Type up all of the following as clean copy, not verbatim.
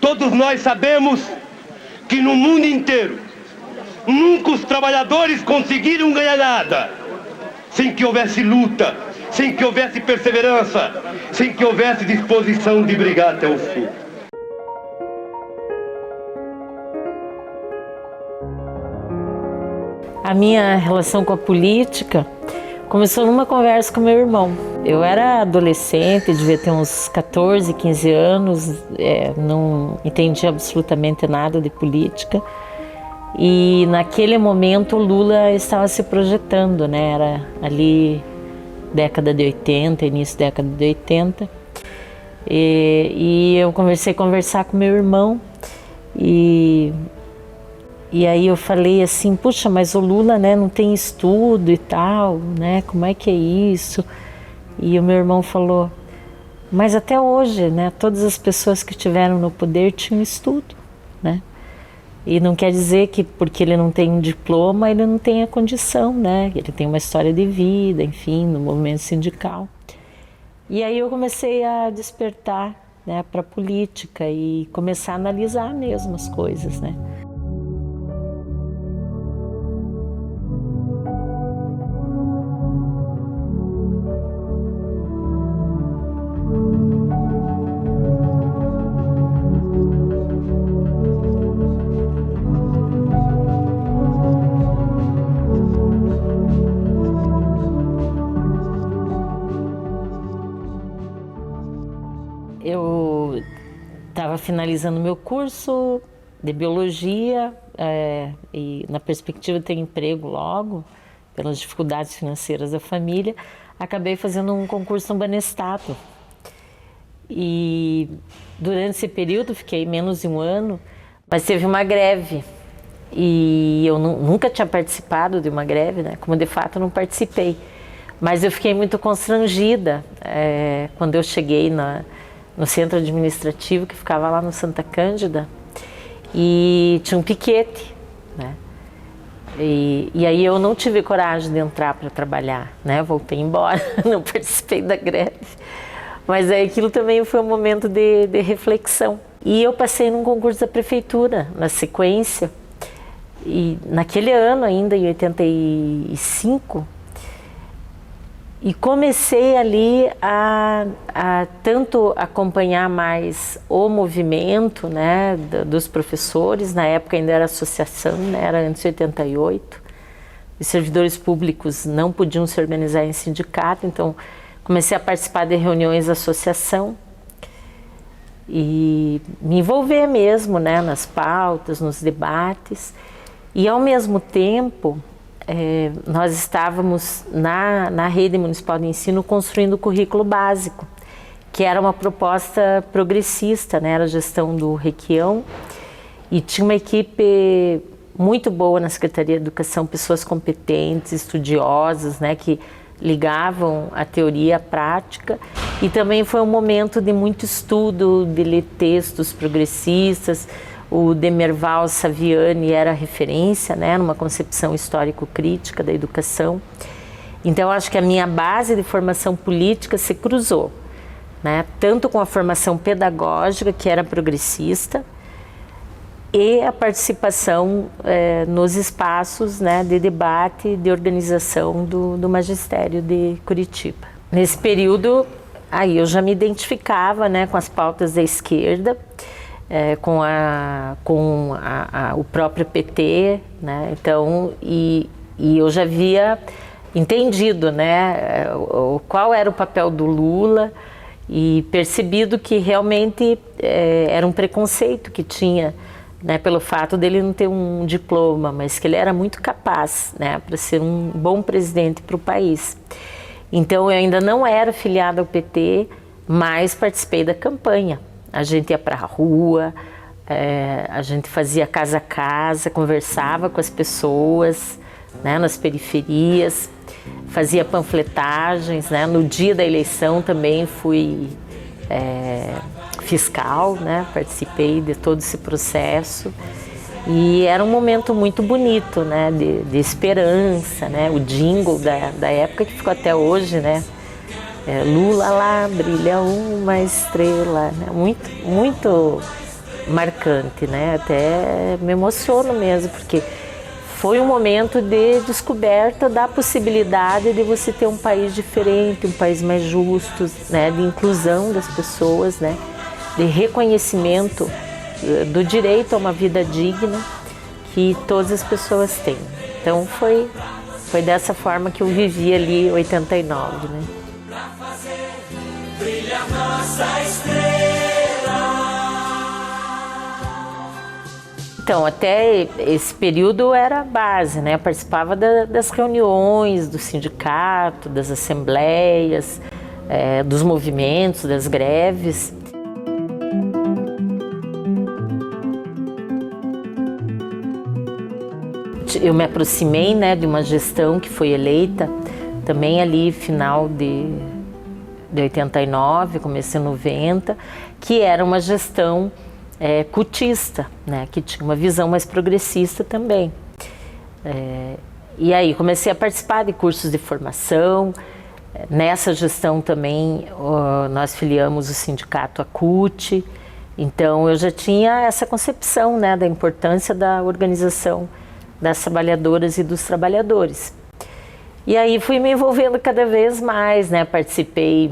Todos nós sabemos que no mundo inteiro nunca os trabalhadores conseguiram ganhar nada sem que houvesse luta, sem que houvesse perseverança, sem que houvesse disposição de brigar até o fim. A minha relação com a política começou numa conversa com meu irmão. Eu era adolescente, devia ter uns 14, 15 anos, não entendia absolutamente nada de política. E naquele momento o Lula estava se projetando, né? Era ali década de 80, início da década de 80. E eu comecei a conversar com meu irmão e aí eu falei assim, puxa, mas o Lula, né, não tem estudo e tal, né? Como é que é isso? E o meu irmão falou, mas até hoje, né, todas as pessoas que estiveram no poder tinham estudo, né? E não quer dizer que porque ele não tem um diploma, ele não tem a condição, né? Ele tem uma história de vida, enfim, no movimento sindical. E aí eu comecei a despertar, né, para a política e começar a analisar mesmo as coisas, né? Eu estava finalizando meu curso de biologia e na perspectiva de ter emprego logo, pelas dificuldades financeiras da família, acabei fazendo um concurso no Banestado. E durante esse período, fiquei menos de um ano, mas teve uma greve. E eu nunca tinha participado de uma greve, né? Como de fato não participei. Mas eu fiquei muito constrangida quando eu cheguei no centro administrativo, que ficava lá no Santa Cândida, e tinha um piquete, né? E aí eu não tive coragem de entrar para trabalhar, né? Voltei embora, não participei da greve. Mas aí aquilo também foi um momento de reflexão. E eu passei num concurso da prefeitura, na sequência, e naquele ano ainda, em 85, e comecei ali a tanto acompanhar mais o movimento, né, dos professores. Na época ainda era associação, né, era antes de 88. Os servidores públicos não podiam se organizar em sindicato, então comecei a participar de reuniões da associação e me envolver mesmo, né, nas pautas, nos debates. E ao mesmo tempo, nós estávamos na rede municipal de ensino construindo o currículo básico, que era uma proposta progressista, né? Era a gestão do Requião, e tinha uma equipe muito boa na Secretaria de Educação, pessoas competentes, estudiosas, né? Que ligavam a teoria à prática, e também foi um momento de muito estudo, de ler textos progressistas. O Demerval Saviani era referência, né, numa concepção histórico-crítica da educação. Então, acho que a minha base de formação política se cruzou, né, tanto com a formação pedagógica, que era progressista, e a participação nos espaços, né, de debate, de organização do magistério de Curitiba. Nesse período, aí eu já me identificava, né, com as pautas da esquerda, com o próprio PT, né? Então, e eu já havia entendido, né, qual era o papel do Lula e percebido que realmente era um preconceito que tinha, né, pelo fato dele não ter um diploma, mas que ele era muito capaz, né, para ser um bom presidente para o país. Então, eu ainda não era filiada ao PT, mas participei da campanha. A gente ia para a rua, a gente fazia casa a casa, conversava com as pessoas, né, nas periferias, fazia panfletagens, né, no dia da eleição também fui fiscal, né, participei de todo esse processo. E era um momento muito bonito, né, de esperança, né, o jingle da época que ficou até hoje, né, Lula lá, brilha uma estrela, né, muito marcante, né? Até me emociono mesmo, porque foi um momento de descoberta da possibilidade de você ter um país diferente, um país mais justo, né? De inclusão das pessoas, né? De reconhecimento do direito a uma vida digna que todas as pessoas têm. Então foi dessa forma que eu vivi ali em 89, né? Pra fazer brilhar nossa estrela. Então, até esse período era a base, né? Eu participava das reuniões do sindicato, das assembleias, dos movimentos, das greves. Eu me aproximei, né, de uma gestão que foi eleita também ali final de 89, comecei em 90, que era uma gestão cutista, né, que tinha uma visão mais progressista também. E aí comecei a participar de cursos de formação. Nessa gestão também nós filiamos o sindicato à CUT, então eu já tinha essa concepção, né, da importância da organização das trabalhadoras e dos trabalhadores. E aí fui me envolvendo cada vez mais, né, participei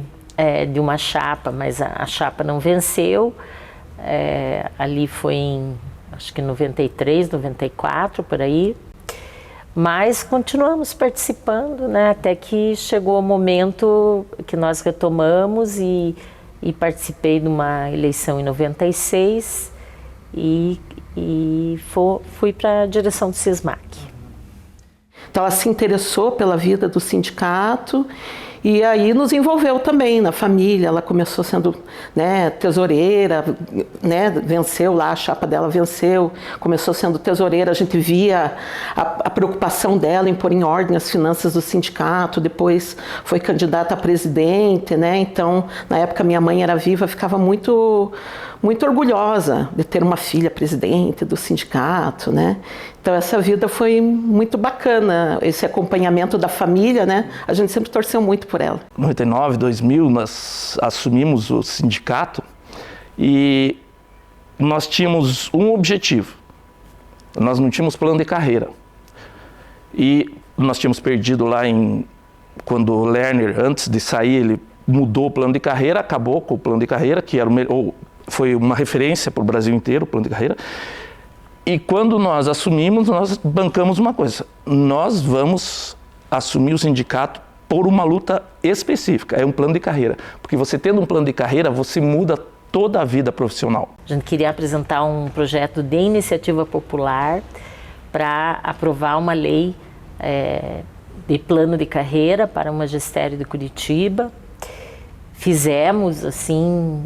de uma chapa, mas a chapa não venceu. Ali foi em, acho que 93, 94, por aí. Mas continuamos participando, né, até que chegou o momento que nós retomamos e participei de uma eleição em 96 e fui para a direção do SISMAC. Então ela se interessou pela vida do sindicato e aí nos envolveu também na família. Ela começou sendo, né, tesoureira, né, venceu lá, a chapa dela venceu, começou sendo tesoureira. A gente via a preocupação dela em pôr em ordem as finanças do sindicato. Depois foi candidata a presidente, né? Então, na época minha mãe era viva, ficava muito orgulhosa de ter uma filha presidente do sindicato, né? Então essa vida foi muito bacana, esse acompanhamento da família, né? A gente sempre torceu muito por ela. Em 99, 2000, nós assumimos o sindicato e nós tínhamos um objetivo. Nós não tínhamos plano de carreira. E nós tínhamos perdido lá quando o Lerner, antes de sair, ele mudou o plano de carreira, acabou com o plano de carreira, que era foi uma referência para o Brasil inteiro, o plano de carreira. E quando nós assumimos, nós bancamos uma coisa: nós vamos assumir o sindicato por uma luta específica, é um plano de carreira. Porque você tendo um plano de carreira, você muda toda a vida profissional. A gente queria apresentar um projeto de iniciativa popular para aprovar uma lei de plano de carreira para o magistério de Curitiba. Fizemos, assim,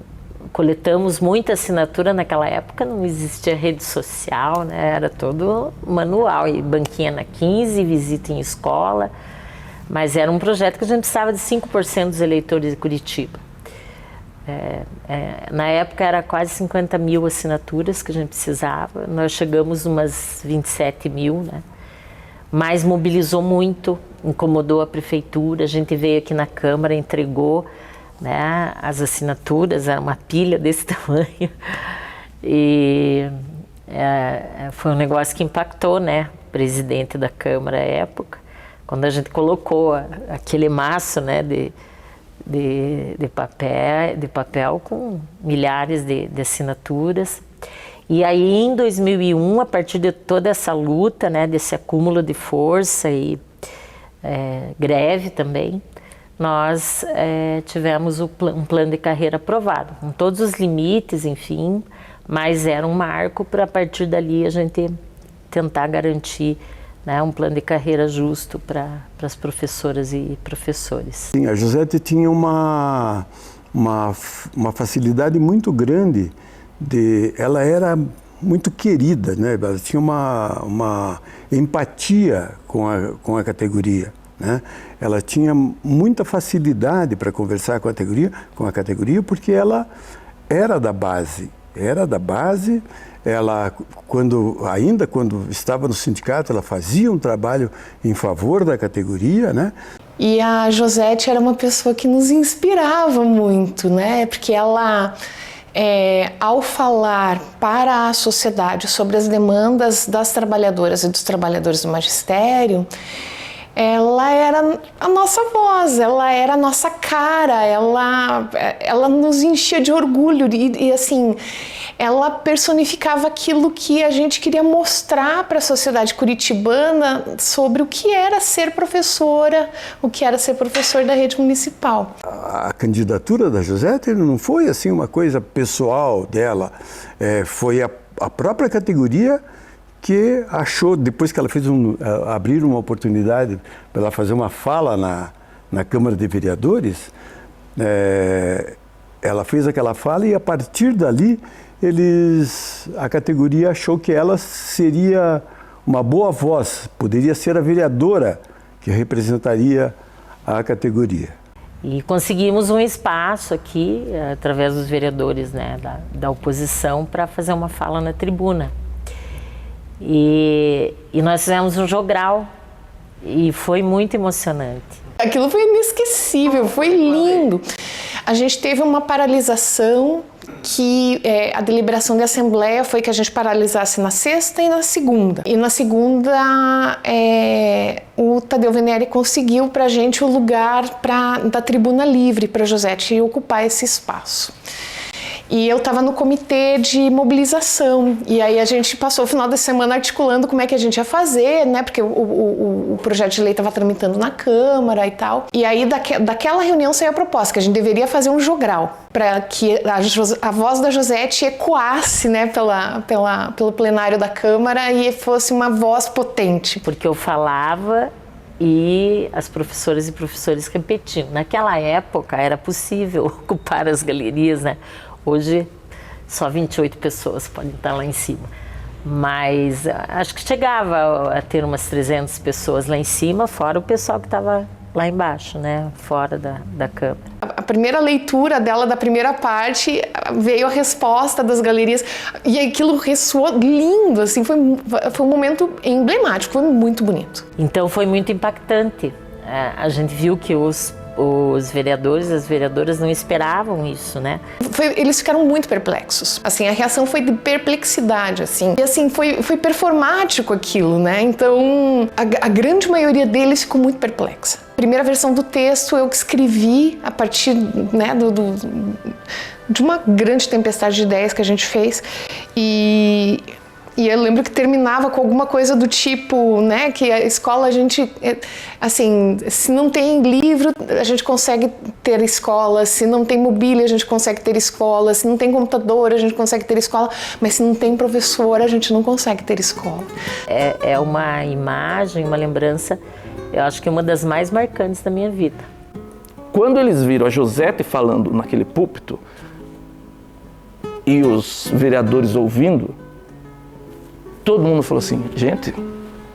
coletamos muita assinatura. Naquela época não existia rede social, né? Era todo manual, e banquinha na 15, visita em escola, mas era um projeto que a gente precisava de 5% dos eleitores de Curitiba. Na época era quase 50 mil assinaturas que a gente precisava, nós chegamos umas 27 mil, né? Mas mobilizou muito, incomodou a prefeitura. A gente veio aqui na Câmara, entregou, né, as assinaturas, era uma pilha desse tamanho, e foi um negócio que impactou, né, o presidente da Câmara à época, quando a gente colocou aquele maço, né, de papel com milhares de assinaturas. E aí em 2001, a partir de toda essa luta, né, desse acúmulo de força e greve também, nós tivemos um plano de carreira aprovado, com todos os limites, enfim, mas era um marco para, a partir dali, a gente tentar garantir, né, um plano de carreira justo para as professoras e professores. Sim, a Josete tinha uma facilidade muito grande, ela era muito querida, né? Ela tinha uma empatia com a categoria. Né? Ela tinha muita facilidade para conversar com a categoria, porque ela era da base. Ela, ainda quando estava no sindicato, ela fazia um trabalho em favor da categoria, né? E a Josete era uma pessoa que nos inspirava muito, né? Porque ela ao falar para a sociedade sobre as demandas das trabalhadoras e dos trabalhadores do magistério, ela era a nossa voz, ela era a nossa cara, ela nos enchia de orgulho e assim, ela personificava aquilo que a gente queria mostrar para a sociedade curitibana sobre o que era ser professora, o que era ser professor da rede municipal. A candidatura da Josete não foi assim uma coisa pessoal dela, foi a própria categoria que achou, depois que ela fez abrir uma oportunidade para ela fazer uma fala na Câmara de Vereadores, ela fez aquela fala e a partir dali a categoria achou que ela seria uma boa voz, poderia ser a vereadora que representaria a categoria. E conseguimos um espaço aqui, através dos vereadores, né, da oposição, para fazer uma fala na tribuna. E nós fizemos um jogral e foi muito emocionante. Aquilo foi inesquecível, foi lindo. A gente teve uma paralisação que a deliberação da Assembleia foi que a gente paralisasse na sexta e na segunda. E na segunda o Tadeu Venere conseguiu para a gente o lugar da tribuna livre para a Josete ocupar esse espaço. E eu estava no comitê de mobilização, e aí a gente passou o final da semana articulando como é que a gente ia fazer, né, porque o projeto de lei estava tramitando na Câmara e tal. E aí daquela reunião saiu a proposta que a gente deveria fazer um jogral, para que a voz da Josete ecoasse, né, pelo plenário da Câmara e fosse uma voz potente. Porque eu falava e as professoras e professores repetiam. Naquela época era possível ocupar as galerias, né? Hoje, só 28 pessoas podem estar lá em cima. Mas acho que chegava a ter umas 300 pessoas lá em cima, fora o pessoal que estava lá embaixo, né? Fora da Câmara. A primeira leitura dela, da primeira parte, veio a resposta das galerias. E aquilo ressoou lindo, assim, foi um momento emblemático, foi muito bonito. Então foi muito impactante. A gente viu que os vereadores e as vereadoras não esperavam isso, né? Eles ficaram muito perplexos. Assim, a reação foi de perplexidade, assim. E assim, foi performático aquilo, né? Então, a grande maioria deles ficou muito perplexa. A primeira versão do texto eu que escrevi a partir, né, de uma grande tempestade de ideias que a gente fez. E eu lembro que terminava com alguma coisa do tipo, né, que a escola a gente, assim, se não tem livro, a gente consegue ter escola, se não tem mobília, a gente consegue ter escola, se não tem computador, a gente consegue ter escola, mas se não tem professor, a gente não consegue ter escola. É uma imagem, uma lembrança, eu acho que uma das mais marcantes da minha vida. Quando eles viram a Josete falando naquele púlpito e os vereadores ouvindo, todo mundo falou assim, gente,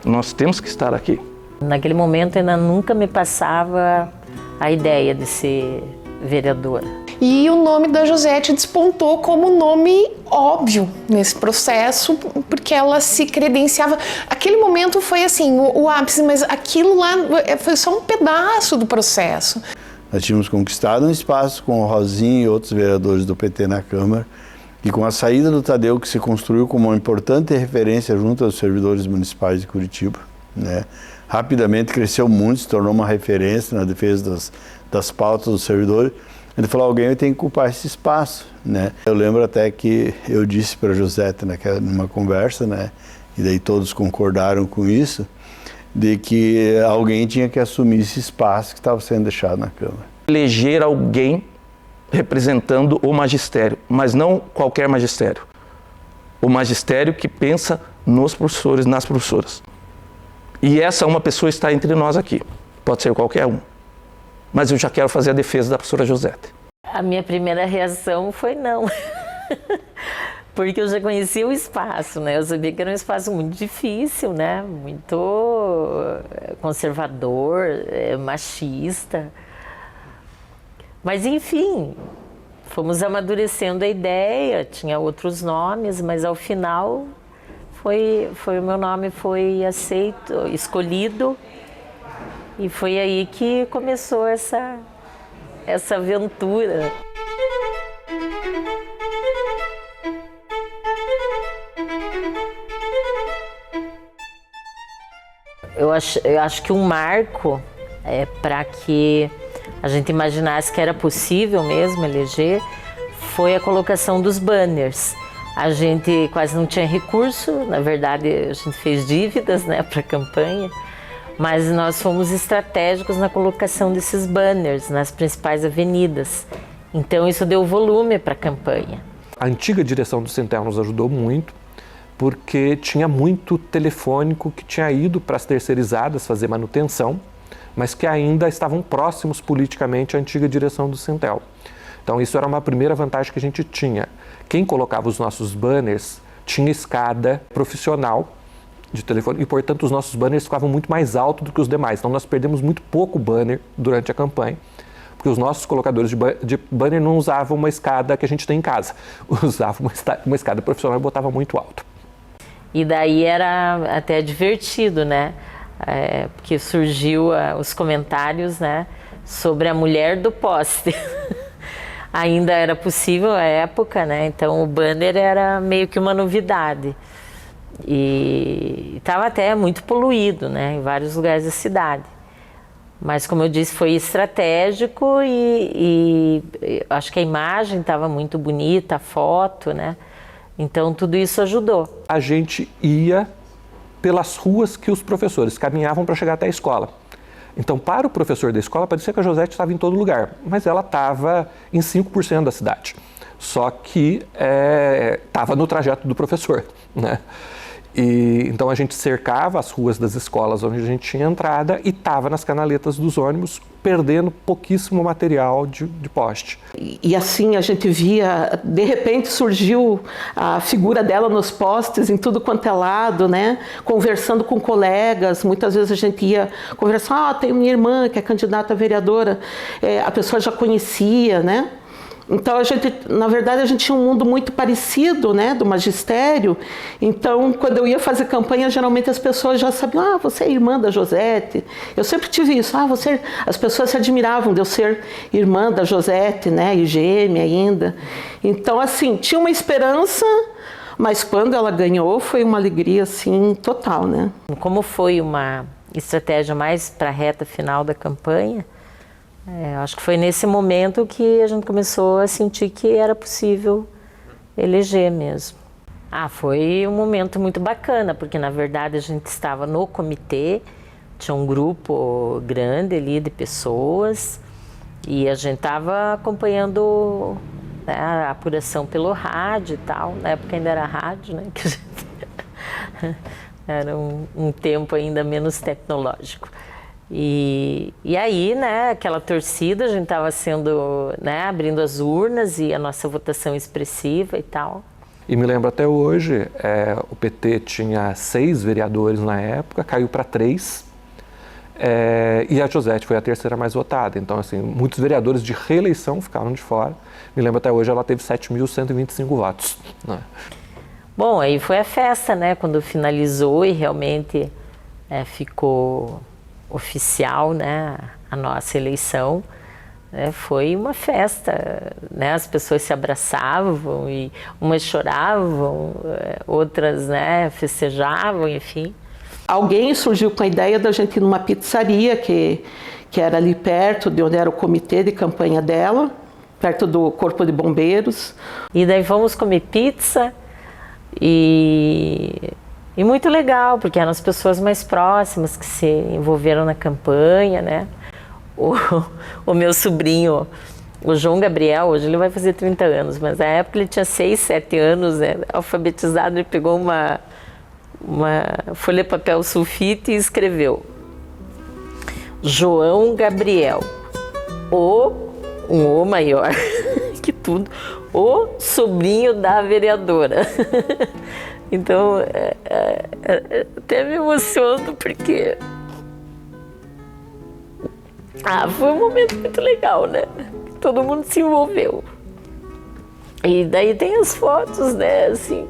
nós temos que estar aqui. Naquele momento ainda nunca me passava a ideia de ser vereadora. E o nome da Josete despontou como nome óbvio nesse processo, porque ela se credenciava. Aquele momento foi assim, o ápice, mas aquilo lá foi só um pedaço do processo. Nós tínhamos conquistado um espaço com o Rosinho e outros vereadores do PT na Câmara, e com a saída do Tadeu, que se construiu como uma importante referência junto aos servidores municipais de Curitiba, né? Rapidamente cresceu muito, se tornou uma referência na defesa das pautas dos servidores. Ele falou, alguém tem que ocupar esse espaço, né? Eu lembro até que eu disse para a Josete numa conversa, né? E daí todos concordaram com isso, de que alguém tinha que assumir esse espaço que estava sendo deixado na Câmara. Eleger alguém representando o magistério, mas não qualquer magistério. O magistério que pensa nos professores, nas professoras. E essa uma pessoa está entre nós aqui. Pode ser qualquer um. Mas eu já quero fazer a defesa da professora Josete. A minha primeira reação foi não. Porque eu já conhecia o espaço, né? Eu sabia que era um espaço muito difícil, né? Muito conservador, machista. Mas, enfim, fomos amadurecendo a ideia, tinha outros nomes, mas ao final o meu nome foi aceito, escolhido, e foi aí que começou essa aventura. eu acho que um marco para que a gente imaginasse que era possível mesmo eleger foi a colocação dos banners. A gente quase não tinha recurso, na verdade a gente fez dívidas, né, para a campanha, mas nós fomos estratégicos na colocação desses banners nas principais avenidas. Então isso deu volume para a campanha. A antiga direção do Sintel nos ajudou muito, porque tinha muito telefônico que tinha ido para as terceirizadas fazer manutenção, mas que ainda estavam próximos politicamente à antiga direção do Sintel. Então isso era uma primeira vantagem que a gente tinha. Quem colocava os nossos banners tinha escada profissional de telefone e, portanto, os nossos banners ficavam muito mais altos do que os demais. Então nós perdemos muito pouco banner durante a campanha, porque os nossos colocadores de banner não usavam uma escada que a gente tem em casa, usavam uma escada profissional e botava muito alto. E daí era até divertido, né? Porque surgiu os comentários, né, sobre a mulher do poste. Ainda era possível à época, né? Então o banner era meio que uma novidade. E estava até muito poluído, né, em vários lugares da cidade. Mas, como eu disse, foi estratégico e acho que a imagem estava muito bonita, a foto, né? Então tudo isso ajudou. A gente ia pelas ruas que os professores caminhavam para chegar até a escola. Então, para o professor da escola, parecia que a Josete estava em todo lugar, mas ela estava em 5% da cidade. Só que estava no trajeto do professor, né? E então a gente cercava as ruas das escolas onde a gente tinha entrada e estava nas canaletas dos ônibus, perdendo pouquíssimo material de poste. E assim a gente via, de repente surgiu a figura dela nos postes, em tudo quanto é lado, né? Conversando com colegas, muitas vezes a gente ia conversar, tem minha irmã que é candidata a vereadora, a pessoa já conhecia, né? Então, na verdade, a gente tinha um mundo muito parecido, né, do magistério. Então, quando eu ia fazer campanha, geralmente as pessoas já sabiam, você é irmã da Josete. Eu sempre tive isso, as pessoas se admiravam de eu ser irmã da Josete, né, e gêmea ainda. Então, assim, tinha uma esperança, mas quando ela ganhou, foi uma alegria, assim, total, né. Como foi uma estratégia mais para a reta final da campanha, acho que foi nesse momento que a gente começou a sentir que era possível eleger mesmo. Foi um momento muito bacana, porque na verdade a gente estava no comitê, tinha um grupo grande ali de pessoas e a gente estava acompanhando, né, a apuração pelo rádio e tal. Na época ainda era rádio, né, que a gente era um tempo ainda menos tecnológico. E aí, né, aquela torcida, a gente estava sendo, né, abrindo as urnas e a nossa votação expressiva e tal. E me lembro até hoje, o PT tinha 6 vereadores na época, caiu para 3, e a Josete foi a terceira mais votada. Então, assim, muitos vereadores de reeleição ficaram de fora. Me lembro até hoje, ela teve 7.125 votos. Né? Bom, aí foi a festa, né, quando finalizou e realmente ficou oficial, né, a nossa eleição, né, foi uma festa, né, as pessoas se abraçavam e umas choravam, outras, né, festejavam, enfim. Alguém surgiu com a ideia da gente ir numa pizzaria que era ali perto de onde era o comitê de campanha dela, perto do Corpo de Bombeiros. E daí fomos comer pizza e muito legal, porque eram as pessoas mais próximas que se envolveram na campanha, né? O meu sobrinho, o João Gabriel, hoje ele vai fazer 30 anos, mas na época ele tinha 6, 7 anos, né? Alfabetizado, ele pegou uma folha de papel sulfite e escreveu: João Gabriel, um O maior que tudo, o sobrinho da vereadora. Então, até me emociono porque foi um momento muito legal, né? Todo mundo se envolveu. E daí tem as fotos, né, assim.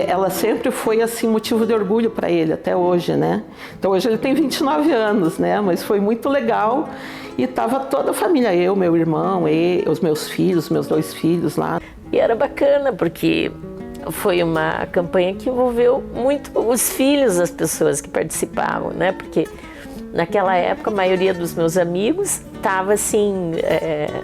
Ela sempre foi, assim, motivo de orgulho para ele, até hoje, né? Então, hoje ele tem 29 anos, né? Mas foi muito legal e estava toda a família, eu, meu irmão, os meus filhos, meus 2 filhos lá. E era bacana, porque foi uma campanha que envolveu muito os filhos das pessoas que participavam, né? Porque naquela época a maioria dos meus amigos estava assim,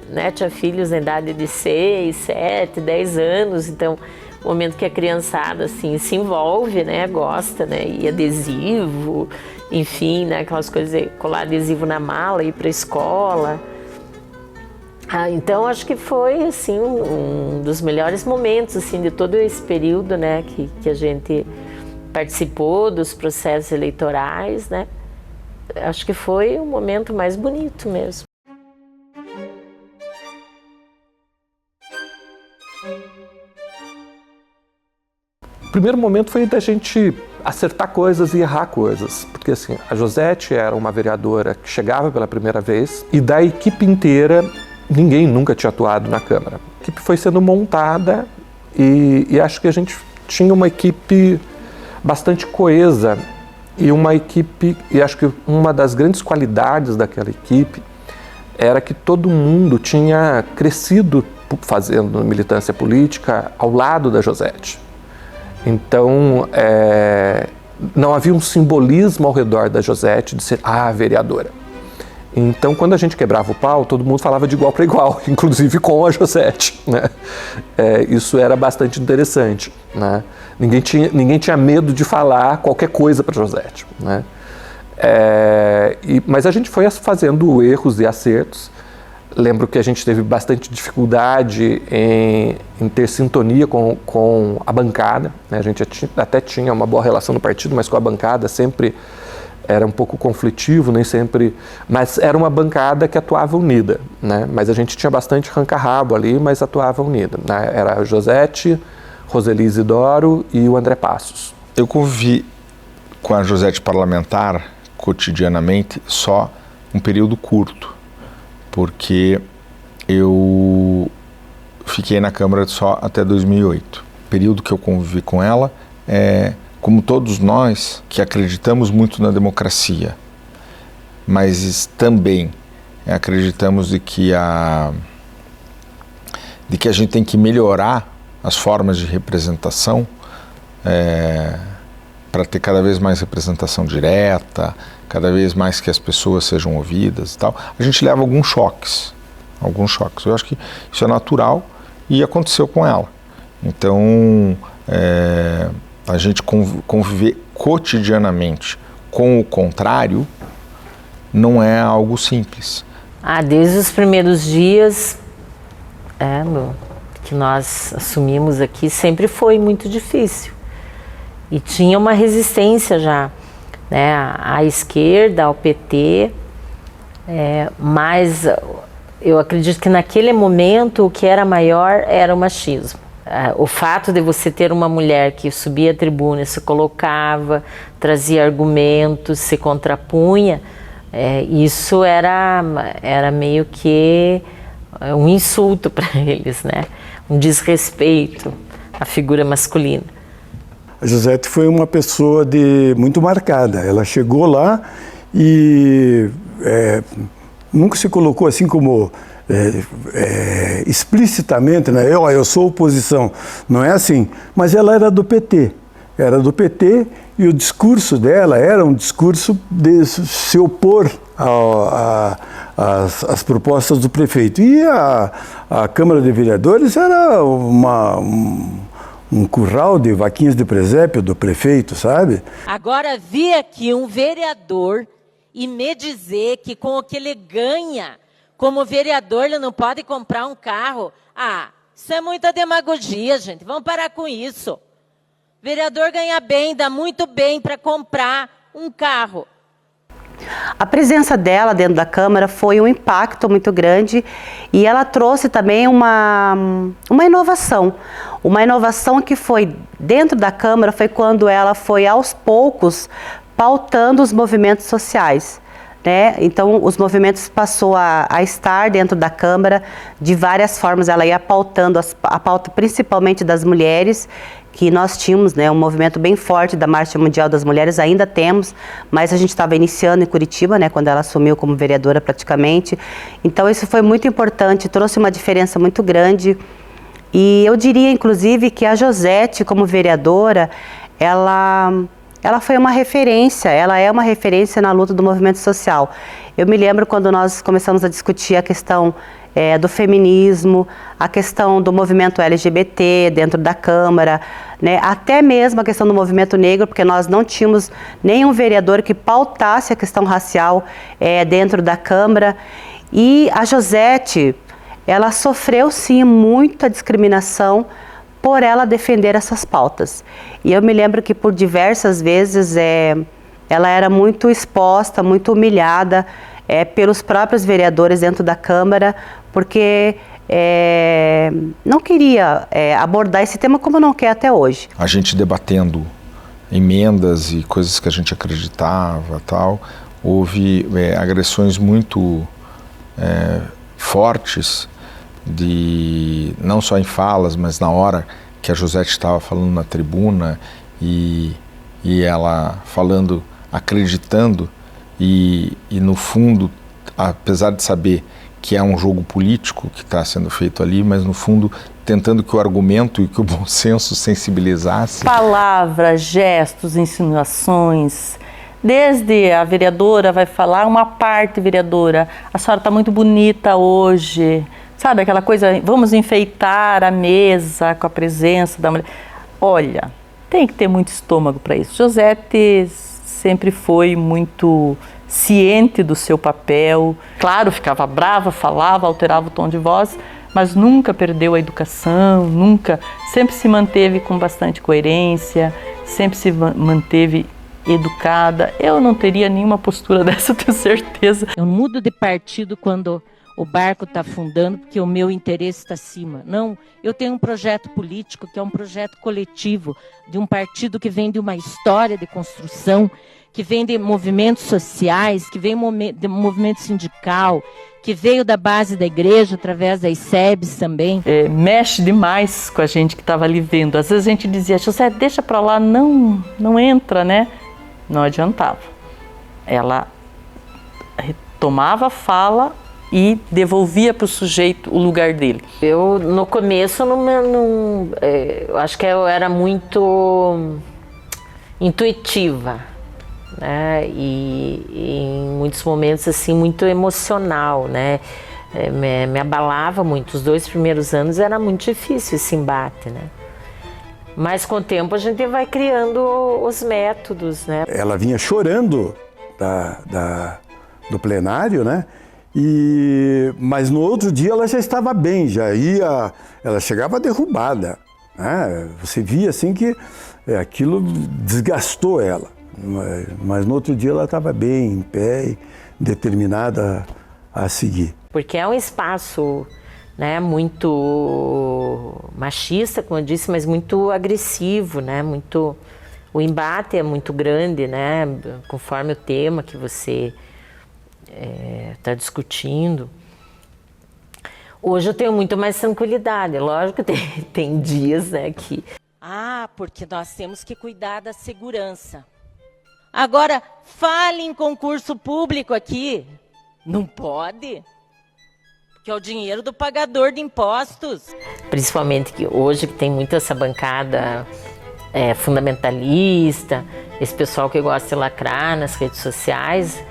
né? Tinha filhos na idade de 6, 7, 10 anos, então o momento que a criançada assim se envolve, né? Gosta, né? E adesivo, enfim, né? Aquelas coisas, colar adesivo na mala, ir para a escola. Então acho que foi assim um dos melhores momentos assim de todo esse período, né, que a gente participou dos processos eleitorais, né? Acho que foi o momento mais bonito mesmo. O primeiro momento foi da gente acertar coisas e errar coisas, porque assim, a Josete era uma vereadora que chegava pela primeira vez e da equipe inteira ninguém nunca tinha atuado na Câmara. A equipe foi sendo montada e acho que a gente tinha uma equipe bastante coesa e uma equipe, e acho que uma das grandes qualidades daquela equipe era que todo mundo tinha crescido fazendo militância política ao lado da Josete. Então, não havia um simbolismo ao redor da Josete de ser a vereadora. Então, quando a gente quebrava o pau, todo mundo falava de igual para igual, inclusive com a Josete, né? Isso era bastante interessante, né? Ninguém tinha medo de falar qualquer coisa para a Josete, né? Mas a gente foi fazendo erros e acertos. Lembro que a gente teve bastante dificuldade em ter sintonia com a bancada, né? A gente até tinha uma boa relação no partido, mas com a bancada sempre era um pouco conflitivo, nem sempre, mas era uma bancada que atuava unida, né? Mas a gente tinha bastante arranca-rabo ali, mas atuava unida, né? Era a Josete, Roseli Isidoro e o André Passos. Eu convivi com a Josete parlamentar cotidianamente só um período curto, porque eu fiquei na Câmara só até 2008. O período que eu convivi com ela como todos nós que acreditamos muito na democracia, mas também acreditamos de que a gente tem que melhorar as formas de representação para ter cada vez mais representação direta, cada vez mais que as pessoas sejam ouvidas e tal. A gente leva alguns choques. Eu acho que isso é natural e aconteceu com ela. Então, a gente conviver cotidianamente com o contrário não é algo simples. Desde os primeiros dias que nós assumimos aqui, sempre foi muito difícil. E tinha uma resistência já, né, à esquerda, ao PT, mas eu acredito que naquele momento o que era maior era o machismo. O fato de você ter uma mulher que subia a tribuna, se colocava, trazia argumentos, se contrapunha, isso era meio que um insulto para eles, né? Um desrespeito à figura masculina. A Josete foi uma pessoa muito marcada. Ela chegou lá e nunca se colocou assim como explicitamente, né? Eu sou oposição. Não é assim. Mas ela era do PT. Era do PT e o discurso dela era um discurso de se opor às propostas do prefeito. E a Câmara de Vereadores era um curral de vaquinhas de presépio do prefeito, sabe? Agora vi aqui um vereador e me dizer que com o que ele ganha como vereador ele não pode comprar um carro. Isso é muita demagogia, gente. Vamos parar com isso. Vereador ganha bem, dá muito bem para comprar um carro. A presença dela dentro da Câmara foi um impacto muito grande e ela trouxe também uma inovação. Uma inovação que foi dentro da Câmara foi quando ela foi aos poucos pautando os movimentos sociais, né? Então os movimentos passou a estar dentro da Câmara de várias formas. Ela ia pautando a pauta principalmente das mulheres, que nós tínhamos, né, um movimento bem forte da Marcha Mundial das Mulheres, ainda temos, mas a gente estava iniciando em Curitiba, né, quando ela assumiu como vereadora praticamente. Então isso foi muito importante, trouxe uma diferença muito grande E eu diria, inclusive, que a Josete, como vereadora, ela foi uma referência, ela é uma referência na luta do movimento social. Eu me lembro quando nós começamos a discutir a questão do feminismo, a questão do movimento LGBT dentro da Câmara, né? Até mesmo a questão do movimento negro, porque nós não tínhamos nenhum vereador que pautasse a questão racial dentro da Câmara. E a Josete, ela sofreu sim muita discriminação por ela defender essas pautas. E eu me lembro que por diversas vezes ela era muito exposta, muito humilhada pelos próprios vereadores dentro da Câmara, porque não queria abordar esse tema como não quer até hoje. A gente debatendo emendas e coisas que a gente acreditava, tal, houve agressões muito fortes, não só em falas, mas na hora que a Josete estava falando na tribuna e ela falando, acreditando e no fundo, apesar de saber que é um jogo político que está sendo feito ali, mas no fundo tentando que o argumento e que o bom senso sensibilizasse. Palavras, gestos, insinuações. Desde a vereadora vai falar, uma parte vereadora, a senhora está muito bonita hoje, sabe aquela coisa, vamos enfeitar a mesa com a presença da mulher. Olha, tem que ter muito estômago para isso. Josete sempre foi muito ciente do seu papel. Claro, ficava brava, falava, alterava o tom de voz, mas nunca perdeu a educação, sempre se manteve com bastante coerência, sempre se manteve educada. Eu não teria nenhuma postura dessa, eu tenho certeza. Eu mudo de partido quando o barco está afundando porque o meu interesse está acima. Não, eu tenho um projeto político que é um projeto coletivo, de um partido que vem de uma história de construção, que vem de movimentos sociais, que vem de movimento sindical, que veio da base da igreja, através das SEBs também. Mexe demais com a gente que estava ali vendo. Às vezes a gente dizia, José, deixa para lá, não entra, né? Não adiantava. Ela retomava a fala e devolvia para o sujeito o lugar dele. Eu, no começo, eu acho que eu era muito intuitiva, né? E em muitos momentos, assim, muito emocional, né? Me abalava muito. Os 2 primeiros anos era muito difícil esse embate, né? Mas com o tempo a gente vai criando os métodos, né? Ela vinha chorando do plenário, né? Mas no outro dia ela já estava bem, ela chegava derrubada, né? Você via assim que aquilo desgastou ela, mas no outro dia ela estava bem, em pé e determinada a seguir. Porque é um espaço, né, muito machista, como eu disse, mas muito agressivo, né? O embate é muito grande, né? Conforme o tema que você está discutindo. Hoje eu tenho muito mais tranquilidade. Lógico que tem dias, né, que... Porque nós temos que cuidar da segurança. Agora, fale em concurso público aqui. Não pode? Que é o dinheiro do pagador de impostos. Principalmente que hoje que tem muito essa bancada fundamentalista, esse pessoal que gosta de lacrar nas redes sociais,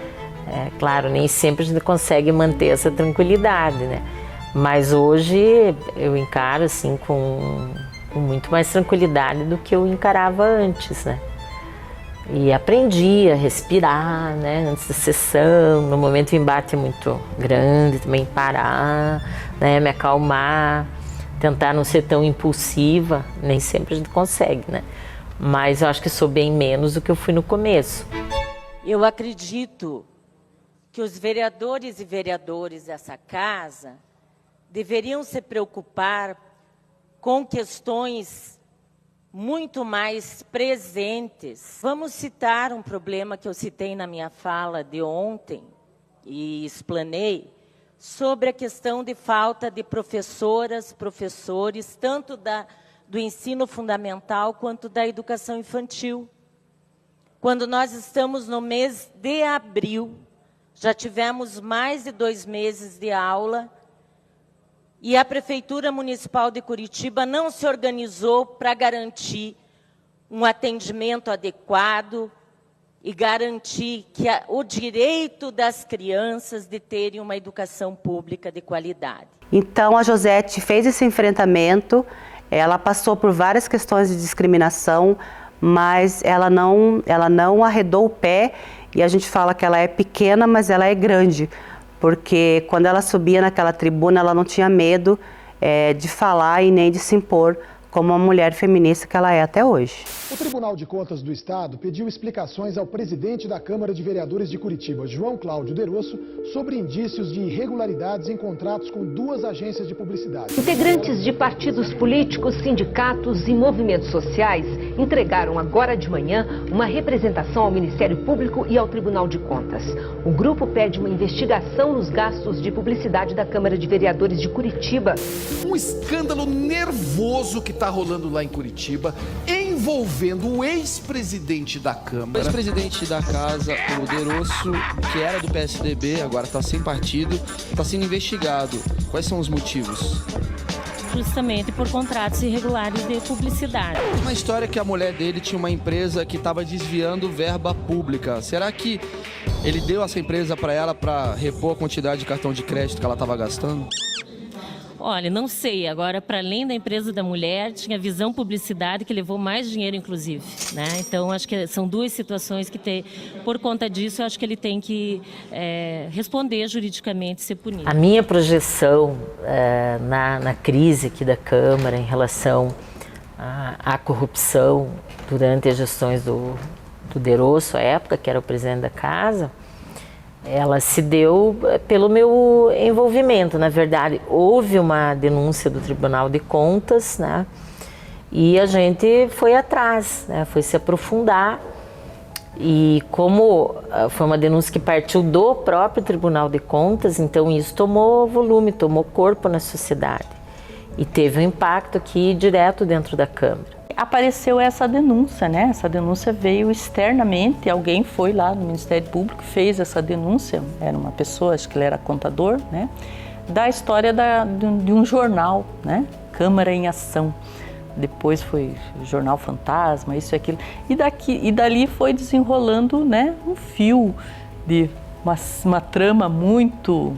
claro, nem sempre a gente consegue manter essa tranquilidade, né? Mas hoje eu encaro assim com muito mais tranquilidade do que eu encarava antes, né? E aprendi a respirar, né, antes da sessão, no momento o embate é muito grande, também parar, né, me acalmar, tentar não ser tão impulsiva, nem sempre a gente consegue, né? Mas eu acho que sou bem menos do que eu fui no começo. Eu acredito que os vereadores e vereadoras dessa casa deveriam se preocupar com questões muito mais presentes. Vamos citar um problema que eu citei na minha fala de ontem e explanei sobre a questão de falta de professoras, professores, tanto do ensino fundamental quanto da educação infantil. Quando nós estamos no mês de abril, já tivemos mais de 2 meses de aula e a Prefeitura Municipal de Curitiba não se organizou para garantir um atendimento adequado e garantir que o direito das crianças de terem uma educação pública de qualidade. Então a Josete fez esse enfrentamento, ela passou por várias questões de discriminação, mas ela não arredou o pé, e a gente fala que ela é pequena, mas ela é grande, porque quando ela subia naquela tribuna, ela não tinha medo de falar e nem de se impor, como uma mulher feminista que ela é até hoje. O Tribunal de Contas do Estado pediu explicações ao presidente da Câmara de Vereadores de Curitiba, João Cláudio Derosso, sobre indícios de irregularidades em contratos com 2 agências de publicidade. Integrantes de partidos políticos, sindicatos e movimentos sociais entregaram agora de manhã uma representação ao Ministério Público e ao Tribunal de Contas. O grupo pede uma investigação nos gastos de publicidade da Câmara de Vereadores de Curitiba. Um escândalo nervoso que está rolando lá em Curitiba, envolvendo o ex-presidente da Câmara. O ex-presidente da casa, o Derosso, que era do PSDB, agora está sem partido, está sendo investigado. Quais são os motivos? Justamente por contratos irregulares de publicidade. Uma história que a mulher dele tinha uma empresa que estava desviando verba pública. Será que ele deu essa empresa para ela para repor a quantidade de cartão de crédito que ela estava gastando? Olha, não sei. Agora, para além da empresa da mulher, tinha Visão Publicidade, que levou mais dinheiro, inclusive, né? Então, acho que são 2 situações que, por conta disso, eu acho que ele tem que responder juridicamente, ser punido. A minha projeção na crise aqui da Câmara em relação à corrupção durante as gestões do Derosso, à época, que era o presidente da casa, ela se deu pelo meu envolvimento. Na verdade, houve uma denúncia do Tribunal de Contas, né? E a gente foi atrás, né? Foi se aprofundar. E como foi uma denúncia que partiu do próprio Tribunal de Contas, então isso tomou volume, tomou corpo na sociedade. E teve um impacto aqui direto dentro da Câmara. Apareceu essa denúncia, né? Essa denúncia veio externamente, alguém foi lá no Ministério Público, fez essa denúncia, era uma pessoa, acho que ele era contador, né? Da história de um jornal, né? Câmara em Ação. Depois foi Jornal Fantasma, isso e aquilo. E dali foi desenrolando, né, um fio de uma trama muito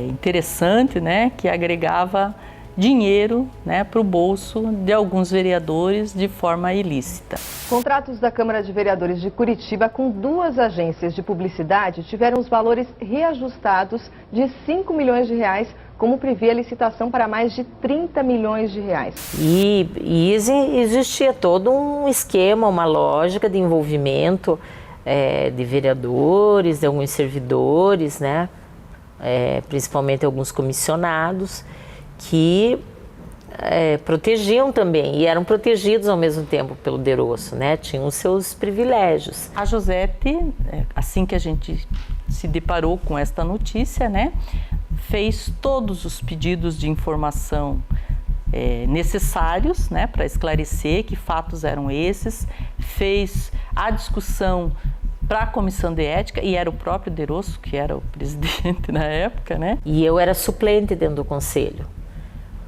interessante, né? Que agregava dinheiro, né, para o bolso de alguns vereadores de forma ilícita. Contratos da Câmara de Vereadores de Curitiba com 2 agências de publicidade tiveram os valores reajustados de 5 milhões de reais, como previa a licitação para mais de 30 milhões de reais. E existia todo um esquema, uma lógica de envolvimento de vereadores, de alguns servidores, né, principalmente alguns comissionados, que protegiam também, e eram protegidos ao mesmo tempo pelo Derosso, né? Tinham os seus privilégios. A Josete, assim que a gente se deparou com esta notícia, né, fez todos os pedidos de informação necessários, né, para esclarecer que fatos eram esses, fez a discussão para a Comissão de Ética, e era o próprio Derosso que era o presidente na época, né? E eu era suplente dentro do conselho.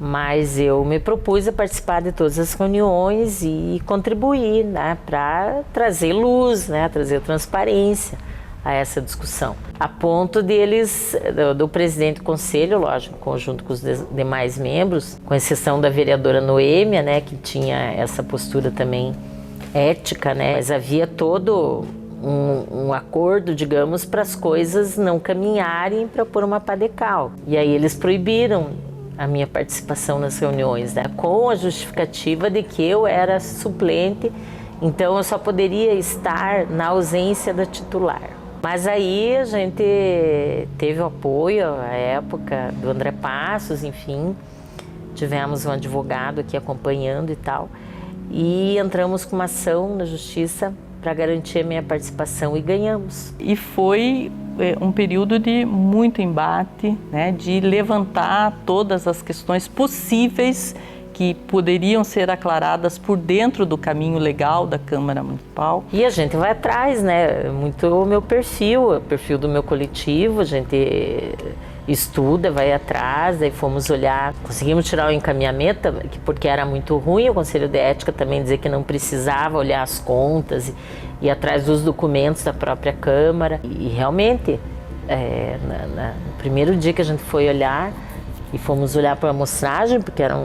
Mas eu me propus a participar de todas as reuniões e contribuir, né, para trazer luz, né, trazer transparência a essa discussão. A ponto deles, do presidente do conselho, lógico, conjunto com os demais membros, com exceção da vereadora Noêmia, né, que tinha essa postura também ética, né, mas havia todo um acordo, digamos, para as coisas não caminharem para pôr uma pá de cal. E aí eles proibiram a minha participação nas reuniões, né, com a justificativa de que eu era suplente, então eu só poderia estar na ausência da titular. Mas aí a gente teve o apoio, à época, do André Passos, enfim, tivemos um advogado aqui acompanhando e tal, e entramos com uma ação na justiça para garantir a minha participação e ganhamos. E foi um período de muito embate, né, de levantar todas as questões possíveis que poderiam ser aclaradas por dentro do caminho legal da Câmara Municipal. E a gente vai atrás, né, muito o meu perfil, o perfil do meu coletivo, a gente estuda, vai atrás, daí fomos olhar, conseguimos tirar o encaminhamento, porque era muito ruim, o Conselho de Ética também dizer que não precisava olhar as contas e ir atrás dos documentos da própria Câmara. E realmente, no primeiro dia que a gente foi olhar, e fomos olhar para a amostragem, porque eram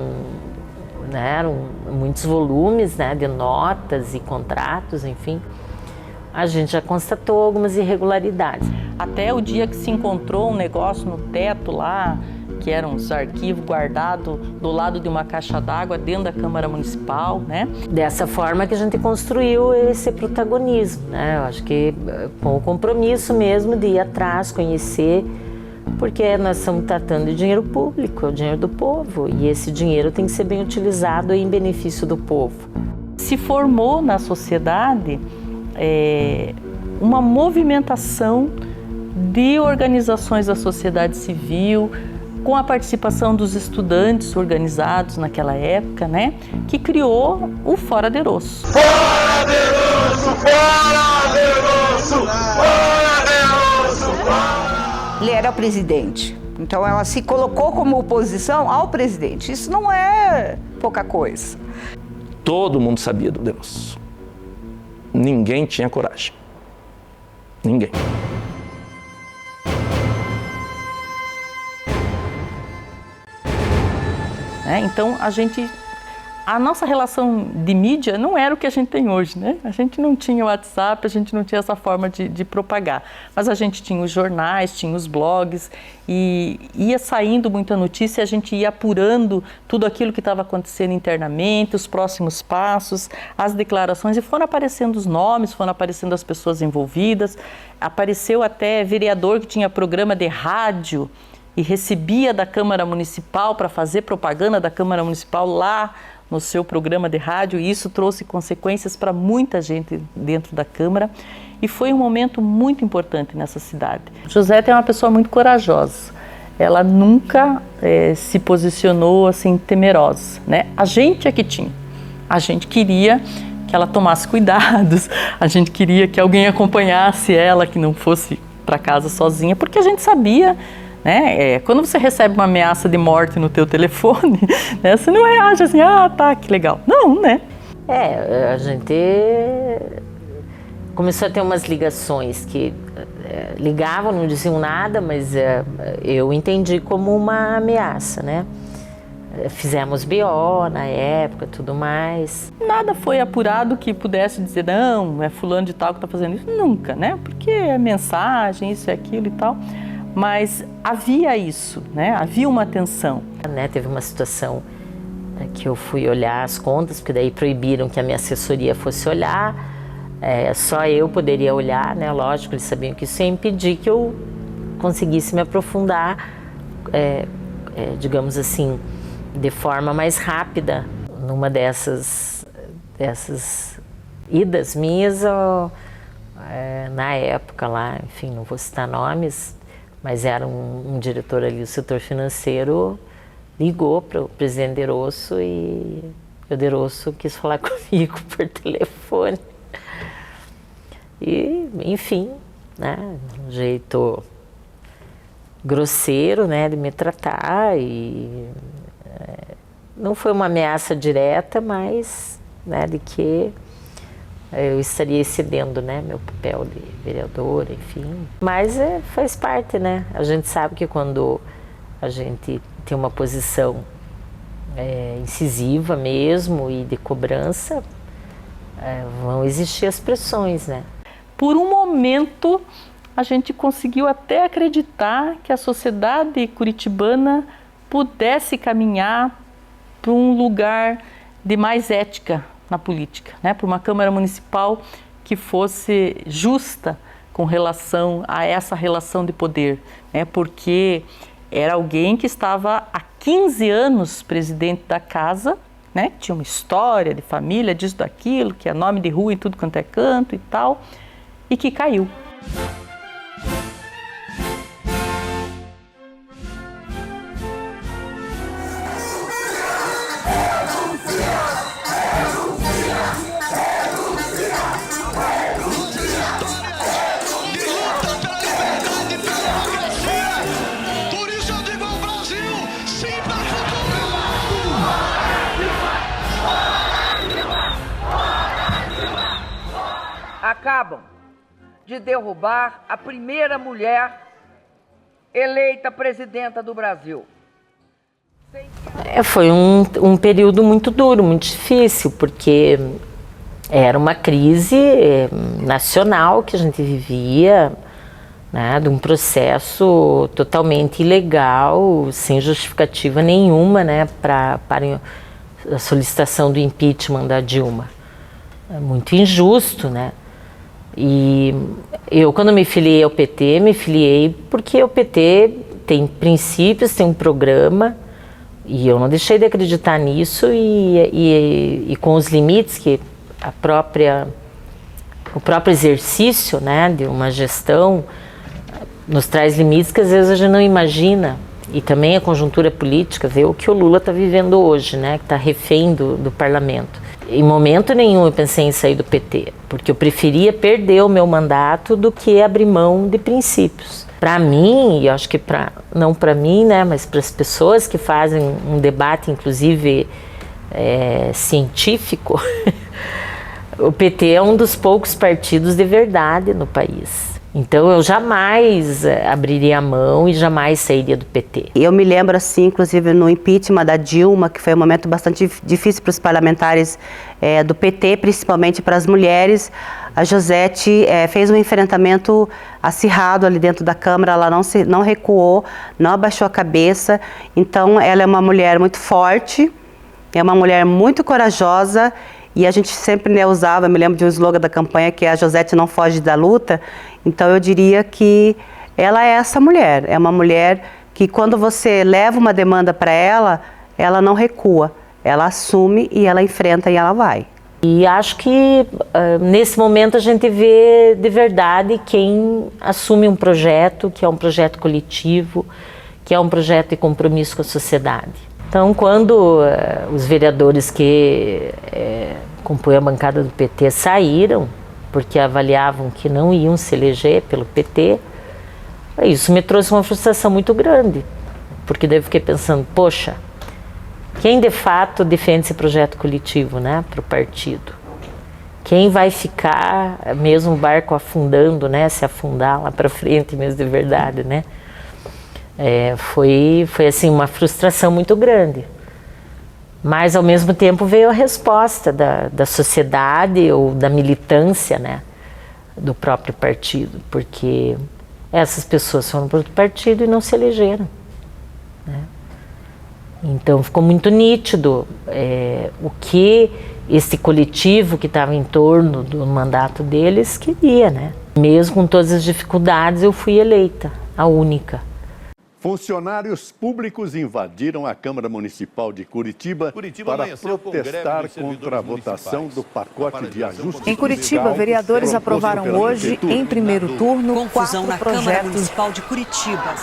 muitos volumes, né, de notas e contratos, enfim, a gente já constatou algumas irregularidades. Até o dia que se encontrou um negócio no teto lá, que eram os arquivos guardados do lado de uma caixa d'água dentro da Câmara Municipal, né? Dessa forma que a gente construiu esse protagonismo, né? Eu acho que com o compromisso mesmo de ir atrás, conhecer, porque nós estamos tratando de dinheiro público, é o dinheiro do povo, e esse dinheiro tem que ser bem utilizado em benefício do povo. Se formou na sociedade uma movimentação de organizações da sociedade civil, com a participação dos estudantes organizados naquela época, né, que criou o Fora de Erosso. Fora de Erosso! Fora de Erosso! Fora de Erosso! Ele era presidente, então ela se colocou como oposição ao presidente. Isso não é pouca coisa. Todo mundo sabia do de Erosso. Ninguém tinha coragem. Ninguém. Então a nossa relação de mídia não era o que a gente tem hoje, né? A gente não tinha o WhatsApp, a gente não tinha essa forma de propagar, mas a gente tinha os jornais, tinha os blogs e ia saindo muita notícia, a gente ia apurando tudo aquilo que estava acontecendo internamente, os próximos passos, as declarações, e foram aparecendo os nomes, foram aparecendo as pessoas envolvidas, apareceu até vereador que tinha programa de rádio e recebia da Câmara Municipal para fazer propaganda da Câmara Municipal lá no seu programa de rádio, e isso trouxe consequências para muita gente dentro da Câmara, e foi um momento muito importante nessa cidade. Josete é uma pessoa muito corajosa, ela nunca se posicionou assim temerosa, né? A gente é que tinha, a gente queria que ela tomasse cuidados, a gente queria que alguém acompanhasse ela, que não fosse para casa sozinha, porque a gente sabia, né? Quando você recebe uma ameaça de morte no teu telefone, né, você não reage assim, tá, que legal. Não, né? A gente começou a ter umas ligações que ligavam, não diziam nada, mas eu entendi como uma ameaça, né? Fizemos BO na época, tudo mais. Nada foi apurado que pudesse dizer, não, é fulano de tal que está fazendo isso. Nunca, né? Porque é mensagem, isso e aquilo e tal. Mas havia isso, né? Havia uma tensão. Teve uma situação que eu fui olhar as contas, porque daí proibiram que a minha assessoria fosse olhar, só eu poderia olhar, né? Lógico, eles sabiam que isso ia impedir que eu conseguisse me aprofundar, digamos assim, de forma mais rápida numa dessas idas minhas, na época lá, enfim, não vou citar nomes, mas era um diretor ali do setor financeiro, ligou para o presidente de Erosso e o de Erosso quis falar comigo por telefone. E, enfim, né, um jeito grosseiro, né, de me tratar, e não foi uma ameaça direta, mas, né, de que eu estaria excedendo, né, meu papel de vereadora, enfim. Mas faz parte, né? A gente sabe que quando a gente tem uma posição incisiva mesmo e de cobrança, vão existir as pressões, né? Por um momento, a gente conseguiu até acreditar que a sociedade curitibana pudesse caminhar para um lugar de mais ética na política, né? Para uma Câmara Municipal que fosse justa com relação a essa relação de poder, né? Porque era alguém que estava há 15 anos presidente da casa, né? Tinha uma história de família, disso, daquilo, que é nome de rua em tudo quanto é canto e tal, e que caiu. Por acabam de derrubar a primeira mulher eleita presidenta do Brasil. Foi um período muito duro, muito difícil, porque era uma crise nacional que a gente vivia, né, de um processo totalmente ilegal, sem justificativa nenhuma, né, para a solicitação do impeachment da Dilma. É muito injusto, né? E eu, quando me filiei ao PT, me filiei porque o PT tem princípios, tem um programa, e eu não deixei de acreditar nisso, e com os limites que o próprio exercício, né, de uma gestão nos traz limites que às vezes a gente não imagina. E também a conjuntura política, ver o que o Lula está vivendo hoje, né, que está refém do parlamento. Em momento nenhum eu pensei em sair do PT, porque eu preferia perder o meu mandato do que abrir mão de princípios. Para mim, e acho que não para mim, né, mas para as pessoas que fazem um debate, inclusive científico, o PT é um dos poucos partidos de verdade no país. Então eu jamais abriria a mão e jamais sairia do PT. Eu me lembro assim, inclusive no impeachment da Dilma, que foi um momento bastante difícil para os parlamentares do PT, principalmente para as mulheres. A Josete fez um enfrentamento acirrado ali dentro da Câmara, ela não recuou, não abaixou a cabeça. Então ela é uma mulher muito forte, é uma mulher muito corajosa. E a gente sempre usava, me lembro de um slogan da campanha, que é a Josete não foge da luta. Então eu diria que ela é essa mulher. É uma mulher que quando você leva uma demanda para ela não recua. Ela assume e ela enfrenta e ela vai. E acho que nesse momento a gente vê de verdade quem assume um projeto, que é um projeto coletivo, que é um projeto de compromisso com a sociedade. Então, quando os vereadores que compõem a bancada do PT saíram, porque avaliavam que não iam se eleger pelo PT, isso me trouxe uma frustração muito grande, porque daí eu fiquei pensando, poxa, quem de fato defende esse projeto coletivo, né, para o partido? Quem vai ficar, mesmo o barco afundando, né, se afundar lá para frente mesmo de verdade, né? Foi assim, uma frustração muito grande. Mas, ao mesmo tempo, veio a resposta da sociedade ou da militância, né, do próprio partido, porque essas pessoas foram para o partido e não se elegeram, né? Então, ficou muito nítido o que esse coletivo que estava em torno do mandato deles queria, né? Mesmo com todas as dificuldades, eu fui eleita, a única. Funcionários públicos invadiram a Câmara Municipal de Curitiba para protestar contra a votação do pacote de ajuste. Em Curitiba, vereadores aprovaram hoje, em primeiro turno, confusão 4 na projetos. Câmara Municipal de Curitiba.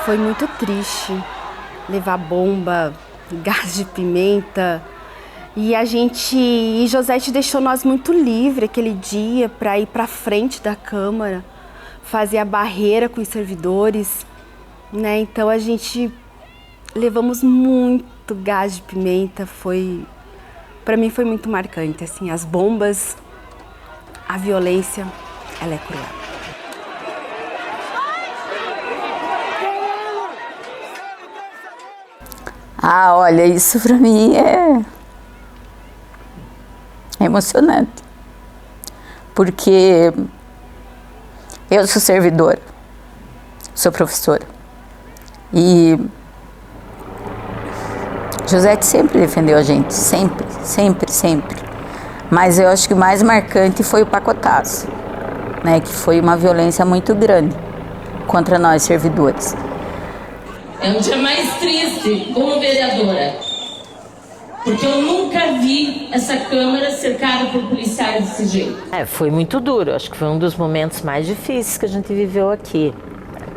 Foi muito triste levar bomba, gás de pimenta. E Josete deixou nós muito livre aquele dia para ir para frente da Câmara, fazer a barreira com os servidores, né? Então a gente levamos muito gás de pimenta, para mim foi muito marcante, assim, as bombas, a violência, ela é cruel. Ah, olha, isso para mim é emocionante, porque eu sou servidora, sou professora e Josete sempre defendeu a gente, sempre, sempre, sempre. Mas eu acho que o mais marcante foi o pacotaço, né, que foi uma violência muito grande contra nós servidores. É um dia mais triste como vereadora, porque eu nunca vi essa Câmara cercada por policiais desse jeito. Foi muito duro, acho que foi um dos momentos mais difíceis que a gente viveu aqui,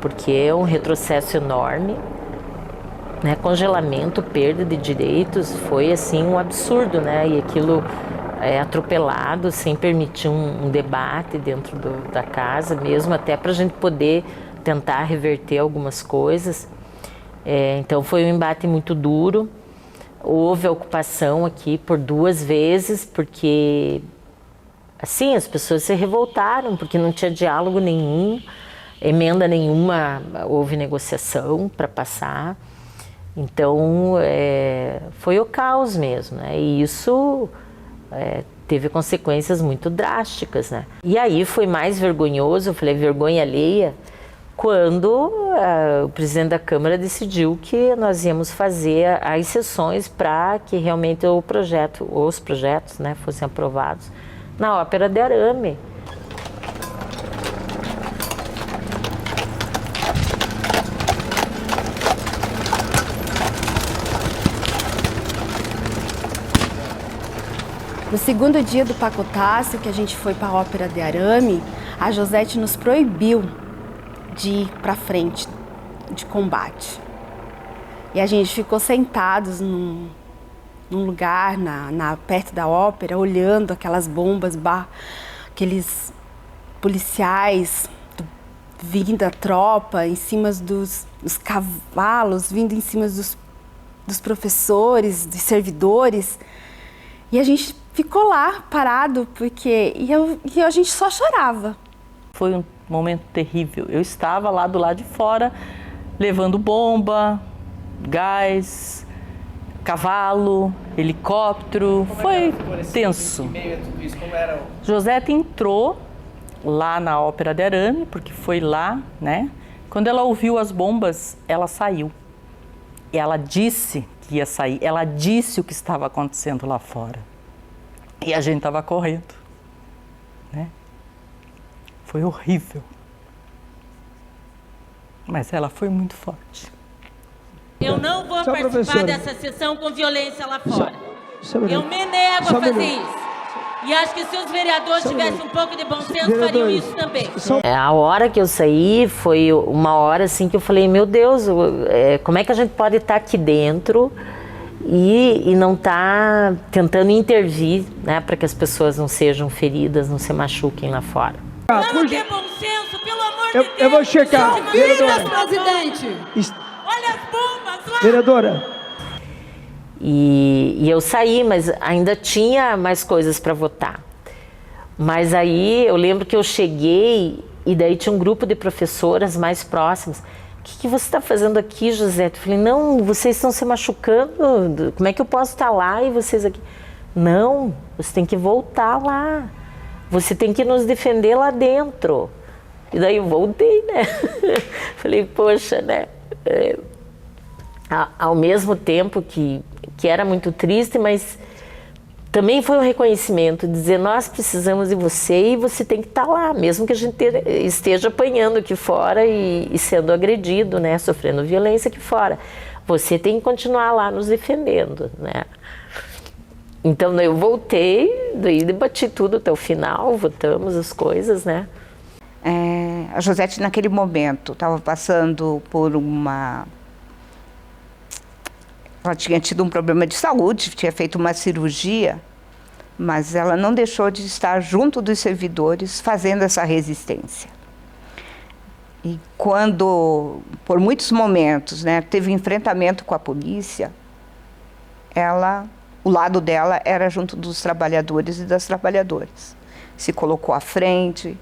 porque é um retrocesso enorme, né? Congelamento, perda de direitos, foi assim um absurdo, né? E aquilo atropelado, sem permitir um debate dentro da casa mesmo, até para a gente poder tentar reverter algumas coisas. Então foi um embate muito duro. Houve a ocupação aqui por 2 vezes, porque assim, as pessoas se revoltaram, porque não tinha diálogo nenhum, emenda nenhuma, houve negociação para passar. Então, foi o caos mesmo, né? E isso teve consequências muito drásticas, né? E aí foi mais vergonhoso, eu falei vergonha alheia, quando o presidente da Câmara decidiu que nós íamos fazer as sessões para que realmente os projetos, né, fossem aprovados na Ópera de Arame. No segundo dia do pacotaço, que a gente foi para a Ópera de Arame, a Josete nos proibiu de ir para frente de combate. E a gente ficou sentados num lugar perto da ópera, olhando aquelas bombas, aqueles policiais vindo da tropa, em cima dos cavalos, vindo em cima dos professores, dos servidores. E a gente ficou lá, parado, e a gente só chorava. Foi um momento terrível. Eu estava lá do lado de fora, levando bomba, gás, cavalo, helicóptero. Foi tenso. Josete entrou lá na Ópera de Arame, porque foi lá, né? Quando ela ouviu as bombas, ela saiu. E ela disse que ia sair, ela disse o que estava acontecendo lá fora. E a gente estava correndo, né? Foi horrível. Mas ela foi muito forte. Eu não vou participar dessa sessão com violência lá fora. Eu me nego a fazer isso. E acho que se os vereadores tivessem um pouco de bom senso, fariam isso também. A hora que eu saí foi uma hora assim que eu falei, meu Deus, como é que a gente pode estar aqui dentro e não estar tentando intervir, né, para que as pessoas não sejam feridas, não se machuquem lá fora. Vamos ter bom senso, pelo amor de Deus. Eu vou checar. Vereadora. Presidente. Olha as bombas lá. Vereadora. E eu saí, mas ainda tinha mais coisas para votar. Mas aí eu lembro que eu cheguei e daí tinha um grupo de professoras mais próximas. O que você está fazendo aqui, Josete? Eu falei, não, vocês estão se machucando. Como é que eu posso estar lá e vocês aqui? Não, você tem que voltar lá. Você tem que nos defender lá dentro. E daí eu voltei, né? Falei, poxa, né? Ao mesmo tempo que era muito triste, mas também foi um reconhecimento, dizer, nós precisamos de você e você tem que estar lá, mesmo que a gente esteja apanhando aqui fora e sendo agredido, né? Sofrendo violência aqui fora. Você tem que continuar lá nos defendendo, né? Então eu voltei, daí debati tudo até o final, votamos as coisas, né? A Josete naquele momento estava passando por ela tinha tido um problema de saúde, tinha feito uma cirurgia, mas ela não deixou de estar junto dos servidores fazendo essa resistência. E quando, por muitos momentos, né, teve enfrentamento com a polícia, o lado dela era junto dos trabalhadores e das trabalhadoras. Se colocou à frente.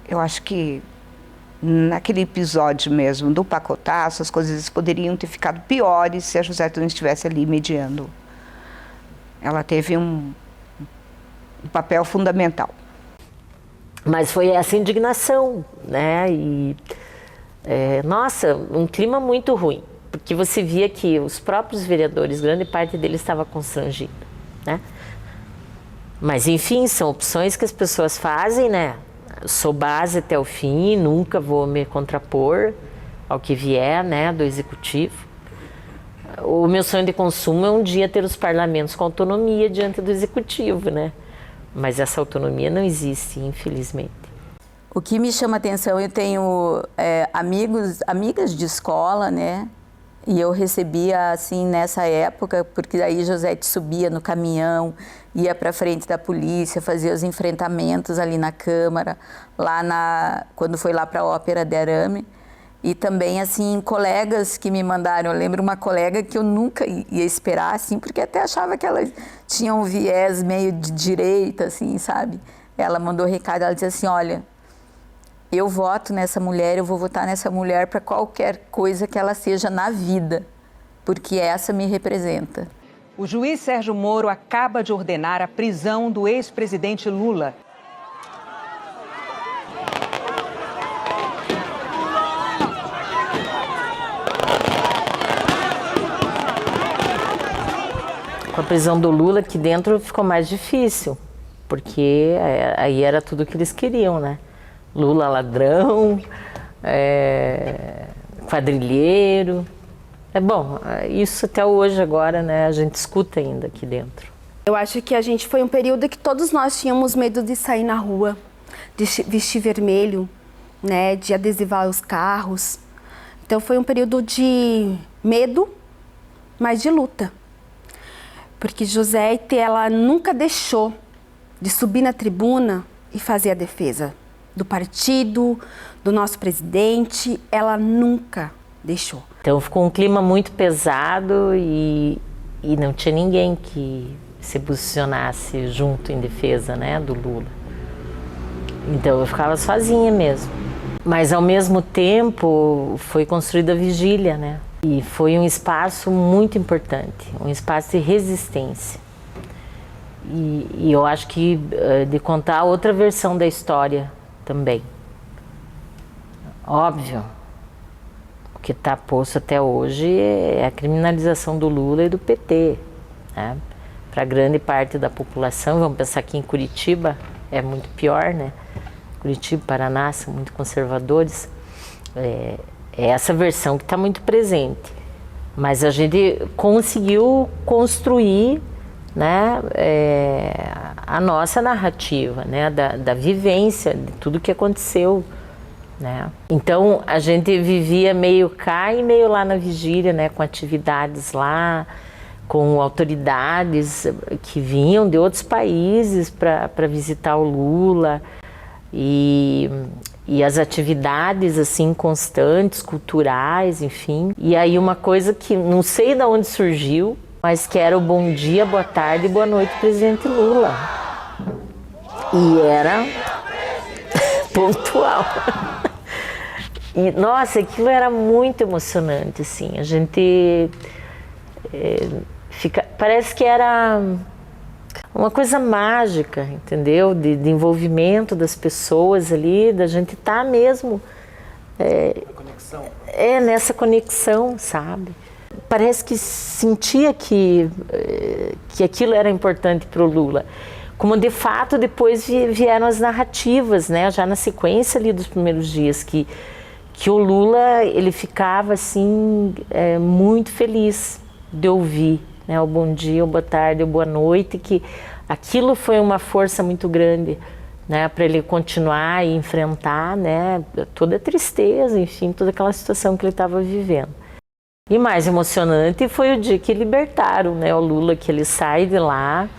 Eu acho que naquele episódio mesmo do pacotaço, as coisas poderiam ter ficado piores se a Josete não estivesse ali mediando. Ela teve um papel fundamental. Mas foi essa indignação, né? E, nossa, um clima muito ruim, porque você via que os próprios vereadores, grande parte deles estava constrangido, né? Mas, enfim, são opções que as pessoas fazem, né? Sou base até o fim, nunca vou me contrapor ao que vier, né, do executivo. O meu sonho de consumo é um dia ter os parlamentos com autonomia diante do executivo, né? Mas essa autonomia não existe, infelizmente. O que me chama atenção, eu tenho amigas de escola, né, E eu recebia, assim, nessa época, porque daí Josete subia no caminhão, ia para frente da polícia, fazia os enfrentamentos ali na Câmara, quando foi lá para a Ópera de Arame. E também, assim, colegas que me mandaram. Eu lembro uma colega que eu nunca ia esperar, assim, porque até achava que ela tinha um viés meio de direita, assim, sabe? Ela mandou recado, ela disse assim, olha, eu voto nessa mulher, eu vou votar nessa mulher para qualquer coisa que ela seja na vida, porque essa me representa. O juiz Sérgio Moro acaba de ordenar a prisão do ex-presidente Lula. Com a prisão do Lula, aqui dentro ficou mais difícil, porque aí era tudo que eles queriam, né? Lula ladrão, quadrilheiro. Bom, isso até hoje agora, né, a gente escuta ainda aqui dentro. Eu acho que foi um período que todos nós tínhamos medo de sair na rua, de vestir vermelho, né, de adesivar os carros. Então foi um período de medo, mas de luta. Porque Josete, ela nunca deixou de subir na tribuna e fazer a defesa do partido, do nosso presidente, ela nunca deixou. Então ficou um clima muito pesado e não tinha ninguém que se posicionasse junto em defesa, né, do Lula. Então eu ficava sozinha mesmo. Mas ao mesmo tempo foi construída a vigília, né? E foi um espaço muito importante, um espaço de resistência. E eu acho que de contar outra versão da história também. Óbvio, o que está posto até hoje é a criminalização do Lula e do PT, né? Para grande parte da população, vamos pensar aqui em Curitiba, é muito pior, né? Curitiba, Paraná são muito conservadores. É essa versão que está muito presente. Mas a gente conseguiu construir, né, a nossa narrativa, né, da vivência, de tudo que aconteceu, né. Então a gente vivia meio cá e meio lá na vigília, né, com atividades lá, com autoridades que vinham de outros países para visitar o Lula e as atividades assim constantes, culturais, enfim. E aí uma coisa que não sei de onde surgiu, mas que era o bom dia, boa tarde e boa noite, presidente Lula. E era pontual. E, nossa, aquilo era muito emocionante, assim. A gente parece que era uma coisa mágica, entendeu? De envolvimento das pessoas ali, da gente estar mesmo conexão. Nessa conexão, sabe? Parece que sentia que aquilo era importante para o Lula. Como de fato depois vieram as narrativas, né? Já na sequência ali dos primeiros dias, que o Lula ele ficava assim muito feliz de ouvir, né, o bom dia, o boa tarde, o boa noite, que aquilo foi uma força muito grande, né, para ele continuar e enfrentar, né, toda a tristeza, enfim, toda aquela situação que ele estava vivendo. E mais emocionante foi o dia que libertaram, né, o Lula, que ele sai de lá,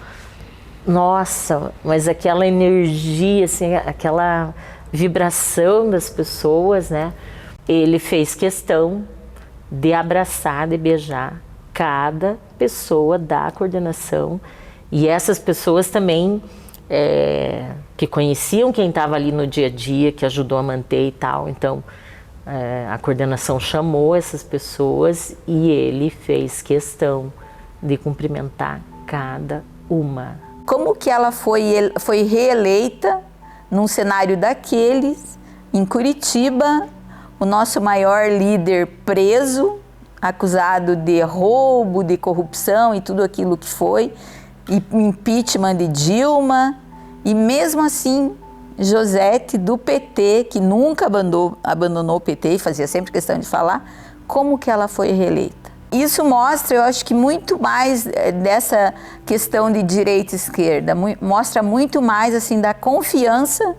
nossa, mas aquela energia, assim, aquela vibração das pessoas, né, ele fez questão de abraçar, de beijar cada pessoa da coordenação, e essas pessoas também que conheciam quem estava ali no dia a dia, que ajudou a manter e tal. Então a coordenação chamou essas pessoas e ele fez questão de cumprimentar cada uma. Como que ela foi reeleita num cenário daqueles, em Curitiba, o nosso maior líder preso, acusado de roubo, de corrupção e tudo aquilo que foi, e impeachment de Dilma, e mesmo assim, Josete do PT, que nunca abandonou o PT e fazia sempre questão de falar, como que ela foi reeleita. Isso mostra, eu acho que muito mais dessa questão de direita e esquerda, mostra muito mais assim da confiança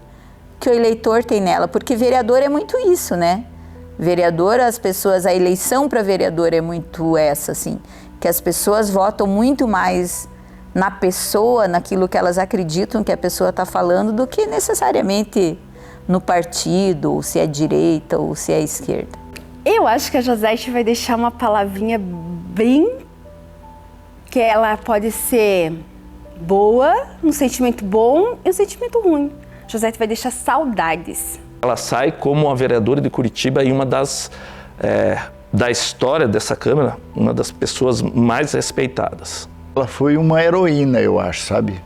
que o eleitor tem nela, porque vereador é muito isso, né? vereador, as pessoas, a eleição para vereador é muito essa, assim, que as pessoas votam muito mais na pessoa, naquilo que elas acreditam que a pessoa está falando, do que necessariamente no partido, ou se é direita ou se é esquerda. Eu acho que a Josete vai deixar uma palavrinha bem... que ela pode ser boa, um sentimento bom e um sentimento ruim. A Josete vai deixar saudades. Ela sai como uma vereadora de Curitiba e uma das, da história dessa Câmara, uma das pessoas mais respeitadas. Ela foi uma heroína, eu acho, sabe?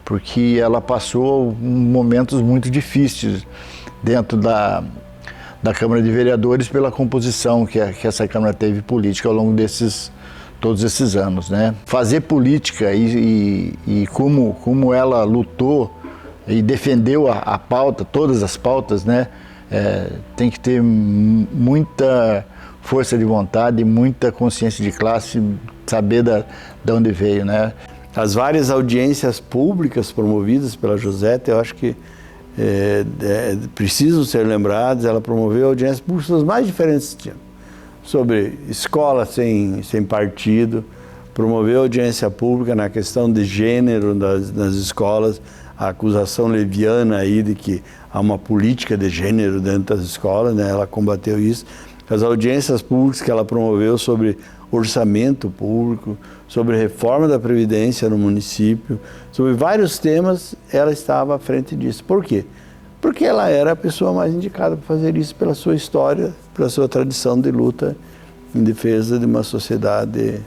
Porque ela passou momentos muito difíceis dentro da Câmara de Vereadores pela composição que essa Câmara teve política ao longo todos esses anos, né? Fazer política e como ela lutou e defendeu a pauta, todas as pautas, né? Tem que ter muita força de vontade, muita consciência de classe, saber de onde veio, né? As várias audiências públicas promovidas pela Josete, eu acho que precisam ser lembradas. Ela promoveu audiências públicas dos mais diferentes tipos, sobre escola sem partido, promoveu audiência pública na questão de gênero nas escolas, a acusação leviana aí de que há uma política de gênero dentro das escolas, né? Ela combateu isso. As audiências públicas que ela promoveu sobre orçamento público, sobre reforma da Previdência no município, sobre vários temas, ela estava à frente disso. Por quê? Porque ela era a pessoa mais indicada para fazer isso pela sua história, pela sua tradição de luta em defesa de uma sociedade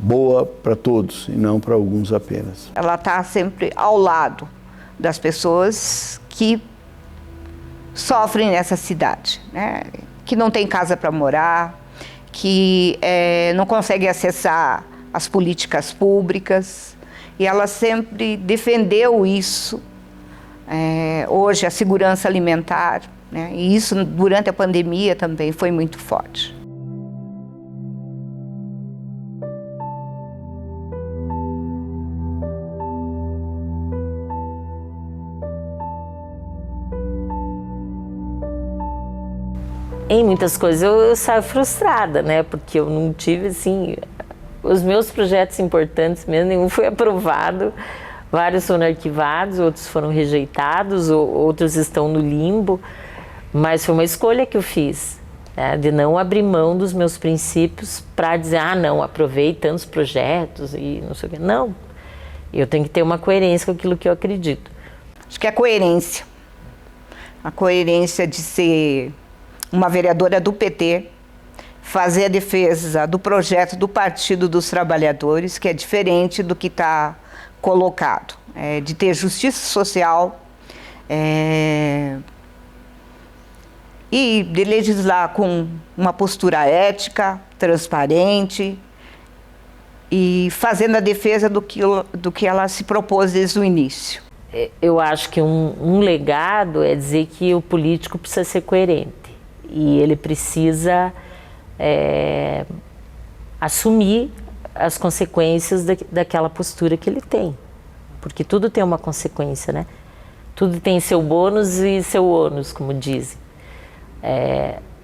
boa para todos e não para alguns apenas. Ela está sempre ao lado das pessoas que sofrem nessa cidade, né? Que não tem casa para morar, que não consegue acessar as políticas públicas, e ela sempre defendeu isso. Hoje a segurança alimentar, né? E isso durante a pandemia também foi muito forte. Em muitas coisas eu saio frustrada, né? Porque eu não tive, assim, os meus projetos importantes mesmo, nenhum foi aprovado, vários foram arquivados, outros foram rejeitados, outros estão no limbo, mas foi uma escolha que eu fiz, né? De não abrir mão dos meus princípios para dizer, ah, não, aprovei tantos projetos e não sei o quê. Não, eu tenho que ter uma coerência com aquilo que eu acredito. Acho que é a coerência de ser uma vereadora do PT, fazer a defesa do projeto do Partido dos Trabalhadores, que é diferente do que está colocado, de ter justiça social e de legislar com uma postura ética, transparente e fazendo a defesa do que ela se propôs desde o início. Eu acho que um legado é dizer que o político precisa ser coerente. E ele precisa assumir as consequências daquela postura que ele tem. Porque tudo tem uma consequência, né? Tudo tem seu bônus e seu ônus, como dizem.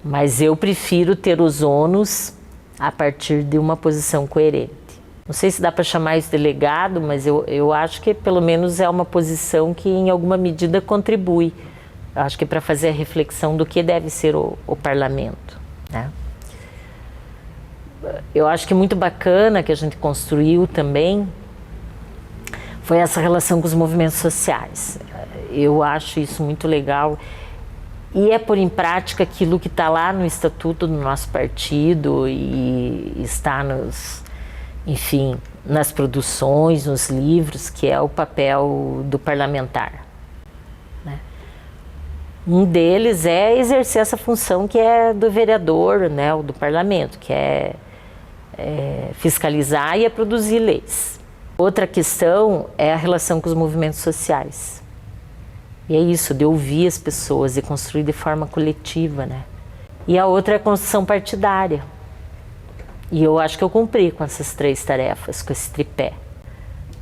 Mas eu prefiro ter os ônus a partir de uma posição coerente. Não sei se dá para chamar isso de legado, mas eu acho que pelo menos é uma posição que em alguma medida contribui. Eu acho que para fazer a reflexão do que deve ser o parlamento, né? Eu acho que muito bacana que a gente construiu também foi essa relação com os movimentos sociais. Eu acho isso muito legal e é pôr em prática aquilo que está lá no estatuto do nosso partido e está enfim, nas produções, nos livros, que é o papel do parlamentar. Um deles é exercer essa função que é do vereador, né, ou do parlamento, que é fiscalizar e produzir leis. Outra questão é a relação com os movimentos sociais. E é isso, de ouvir as pessoas e construir de forma coletiva, né? E a outra é a construção partidária. E eu acho que eu cumpri com essas 3 tarefas, com esse tripé.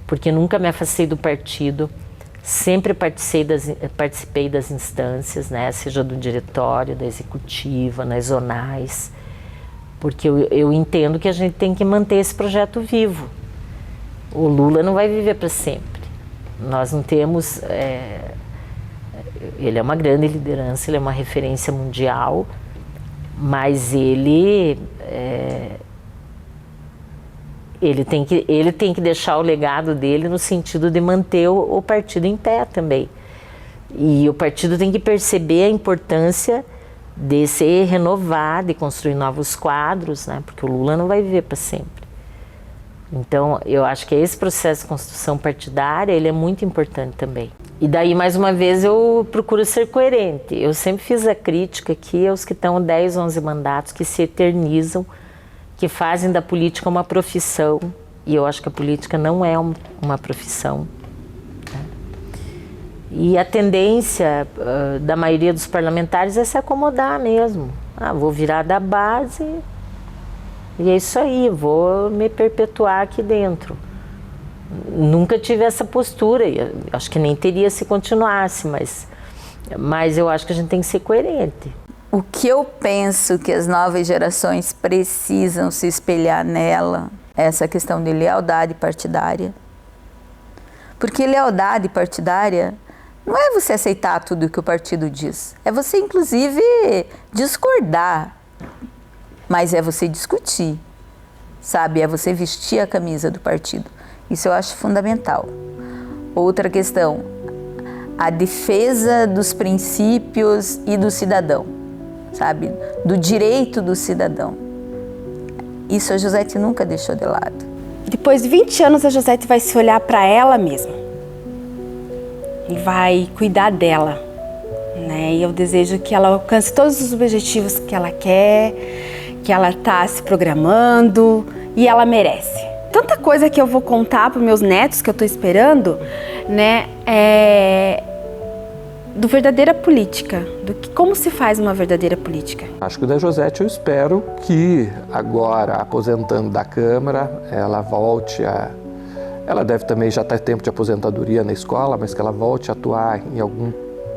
Porque nunca me afastei do partido, Sempre participei das instâncias, né? Seja do diretório, da executiva, nas zonais, porque eu entendo que a gente tem que manter esse projeto vivo. O Lula não vai viver para sempre. Nós não temos... ele é uma grande liderança, ele é uma referência mundial, mas ele tem que deixar o legado dele no sentido de manter o partido em pé também. E o partido tem que perceber a importância de se renovar, de construir novos quadros, né? Porque o Lula não vai viver para sempre. Então, eu acho que esse processo de construção partidária, ele é muito importante também. E daí, mais uma vez, eu procuro ser coerente. Eu sempre fiz a crítica aqui aos que estão 10, 11 mandatos, que se eternizam, que fazem da política uma profissão. E eu acho que a política não é uma profissão. E a tendência da maioria dos parlamentares é se acomodar mesmo. Vou virar da base e é isso aí, vou me perpetuar aqui dentro. Nunca tive essa postura, acho que nem teria se continuasse, mas eu acho que a gente tem que ser coerente. O que eu penso que as novas gerações precisam se espelhar nela é essa questão de lealdade partidária. Porque lealdade partidária não é você aceitar tudo o que o partido diz, é você, inclusive, discordar, mas é você discutir, sabe? É você vestir a camisa do partido. Isso eu acho fundamental. Outra questão, a defesa dos princípios e do cidadão, sabe? Do direito do cidadão. Isso a Josete nunca deixou de lado. Depois de 20 anos, a Josete vai se olhar para ela mesma e vai cuidar dela, né? E eu desejo que ela alcance todos os objetivos que ela quer, que ela está se programando e ela merece. Tanta coisa que eu vou contar para os meus netos que eu estou esperando, né? Do verdadeira política, como se faz uma verdadeira política. Acho que o da Josete eu espero que agora, aposentando da Câmara, ela volte a... Ela deve também já ter tempo de aposentadoria na escola, mas que ela volte a atuar em algum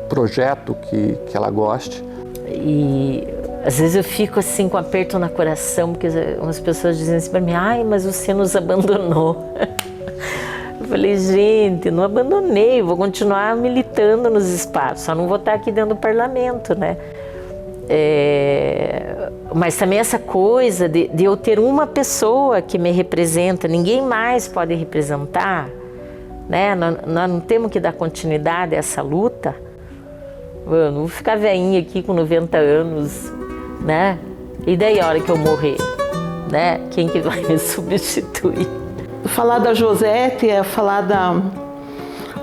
projeto que ela goste. E às vezes eu fico assim com aperto no coração, porque umas pessoas dizem assim para mim, mas você nos abandonou. Eu falei, gente, não abandonei, vou continuar militando nos espaços, só não vou estar aqui dentro do parlamento, né? Mas também essa coisa de eu ter uma pessoa que me representa, ninguém mais pode representar, né? Nós não temos que dar continuidade a essa luta. Eu não vou ficar velhinha aqui com 90 anos, né? E daí a hora que eu morrer, né? Quem que vai me substituir? Falar da Josete é falar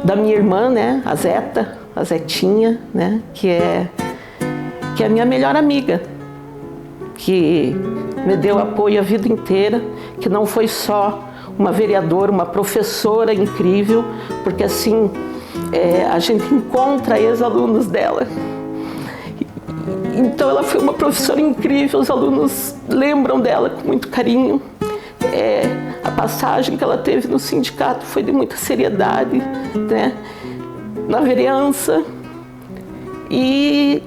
da minha irmã, né? A Zeta, a Zetinha, né? Que é a minha melhor amiga, que me deu apoio a vida inteira, que não foi só uma vereadora, uma professora incrível, porque assim, a gente encontra ex-alunos dela. Então ela foi uma professora incrível, os alunos lembram dela com muito carinho. A passagem que ela teve no sindicato foi de muita seriedade, né? Na vereança. E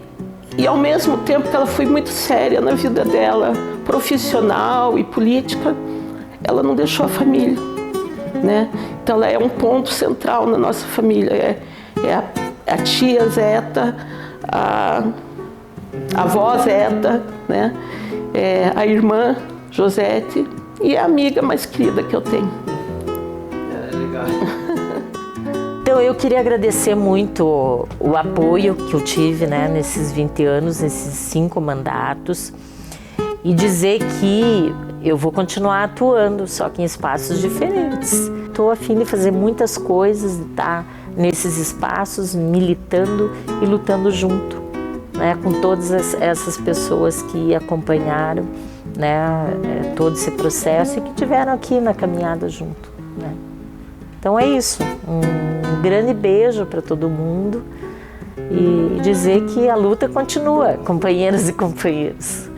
ao mesmo tempo que ela foi muito séria na vida dela, profissional e política, ela não deixou a família, né? Então ela é um ponto central na nossa família. A tia Zeta, a avó Zeta, né? A irmã Josete e a amiga mais querida que eu tenho. Legal. Então eu queria agradecer muito o apoio que eu tive, né, nesses 20 anos, nesses 5 mandatos, e dizer que eu vou continuar atuando, só que em espaços diferentes. Estou a fim de fazer muitas coisas, de estar nesses espaços militando e lutando junto, né, com todas essas pessoas que acompanharam, né, todo esse processo e que estiveram aqui na caminhada junto, né. Então é isso, um grande beijo para todo mundo e dizer que a luta continua, companheiras e companheiros.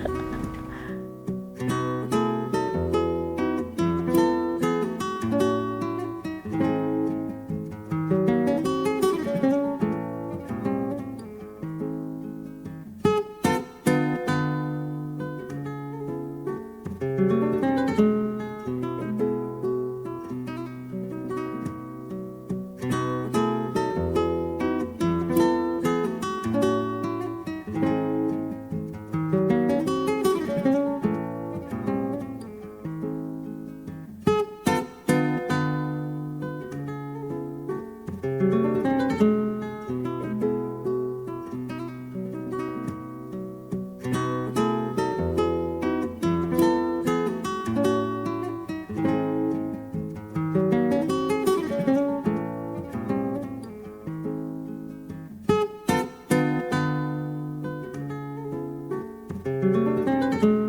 Música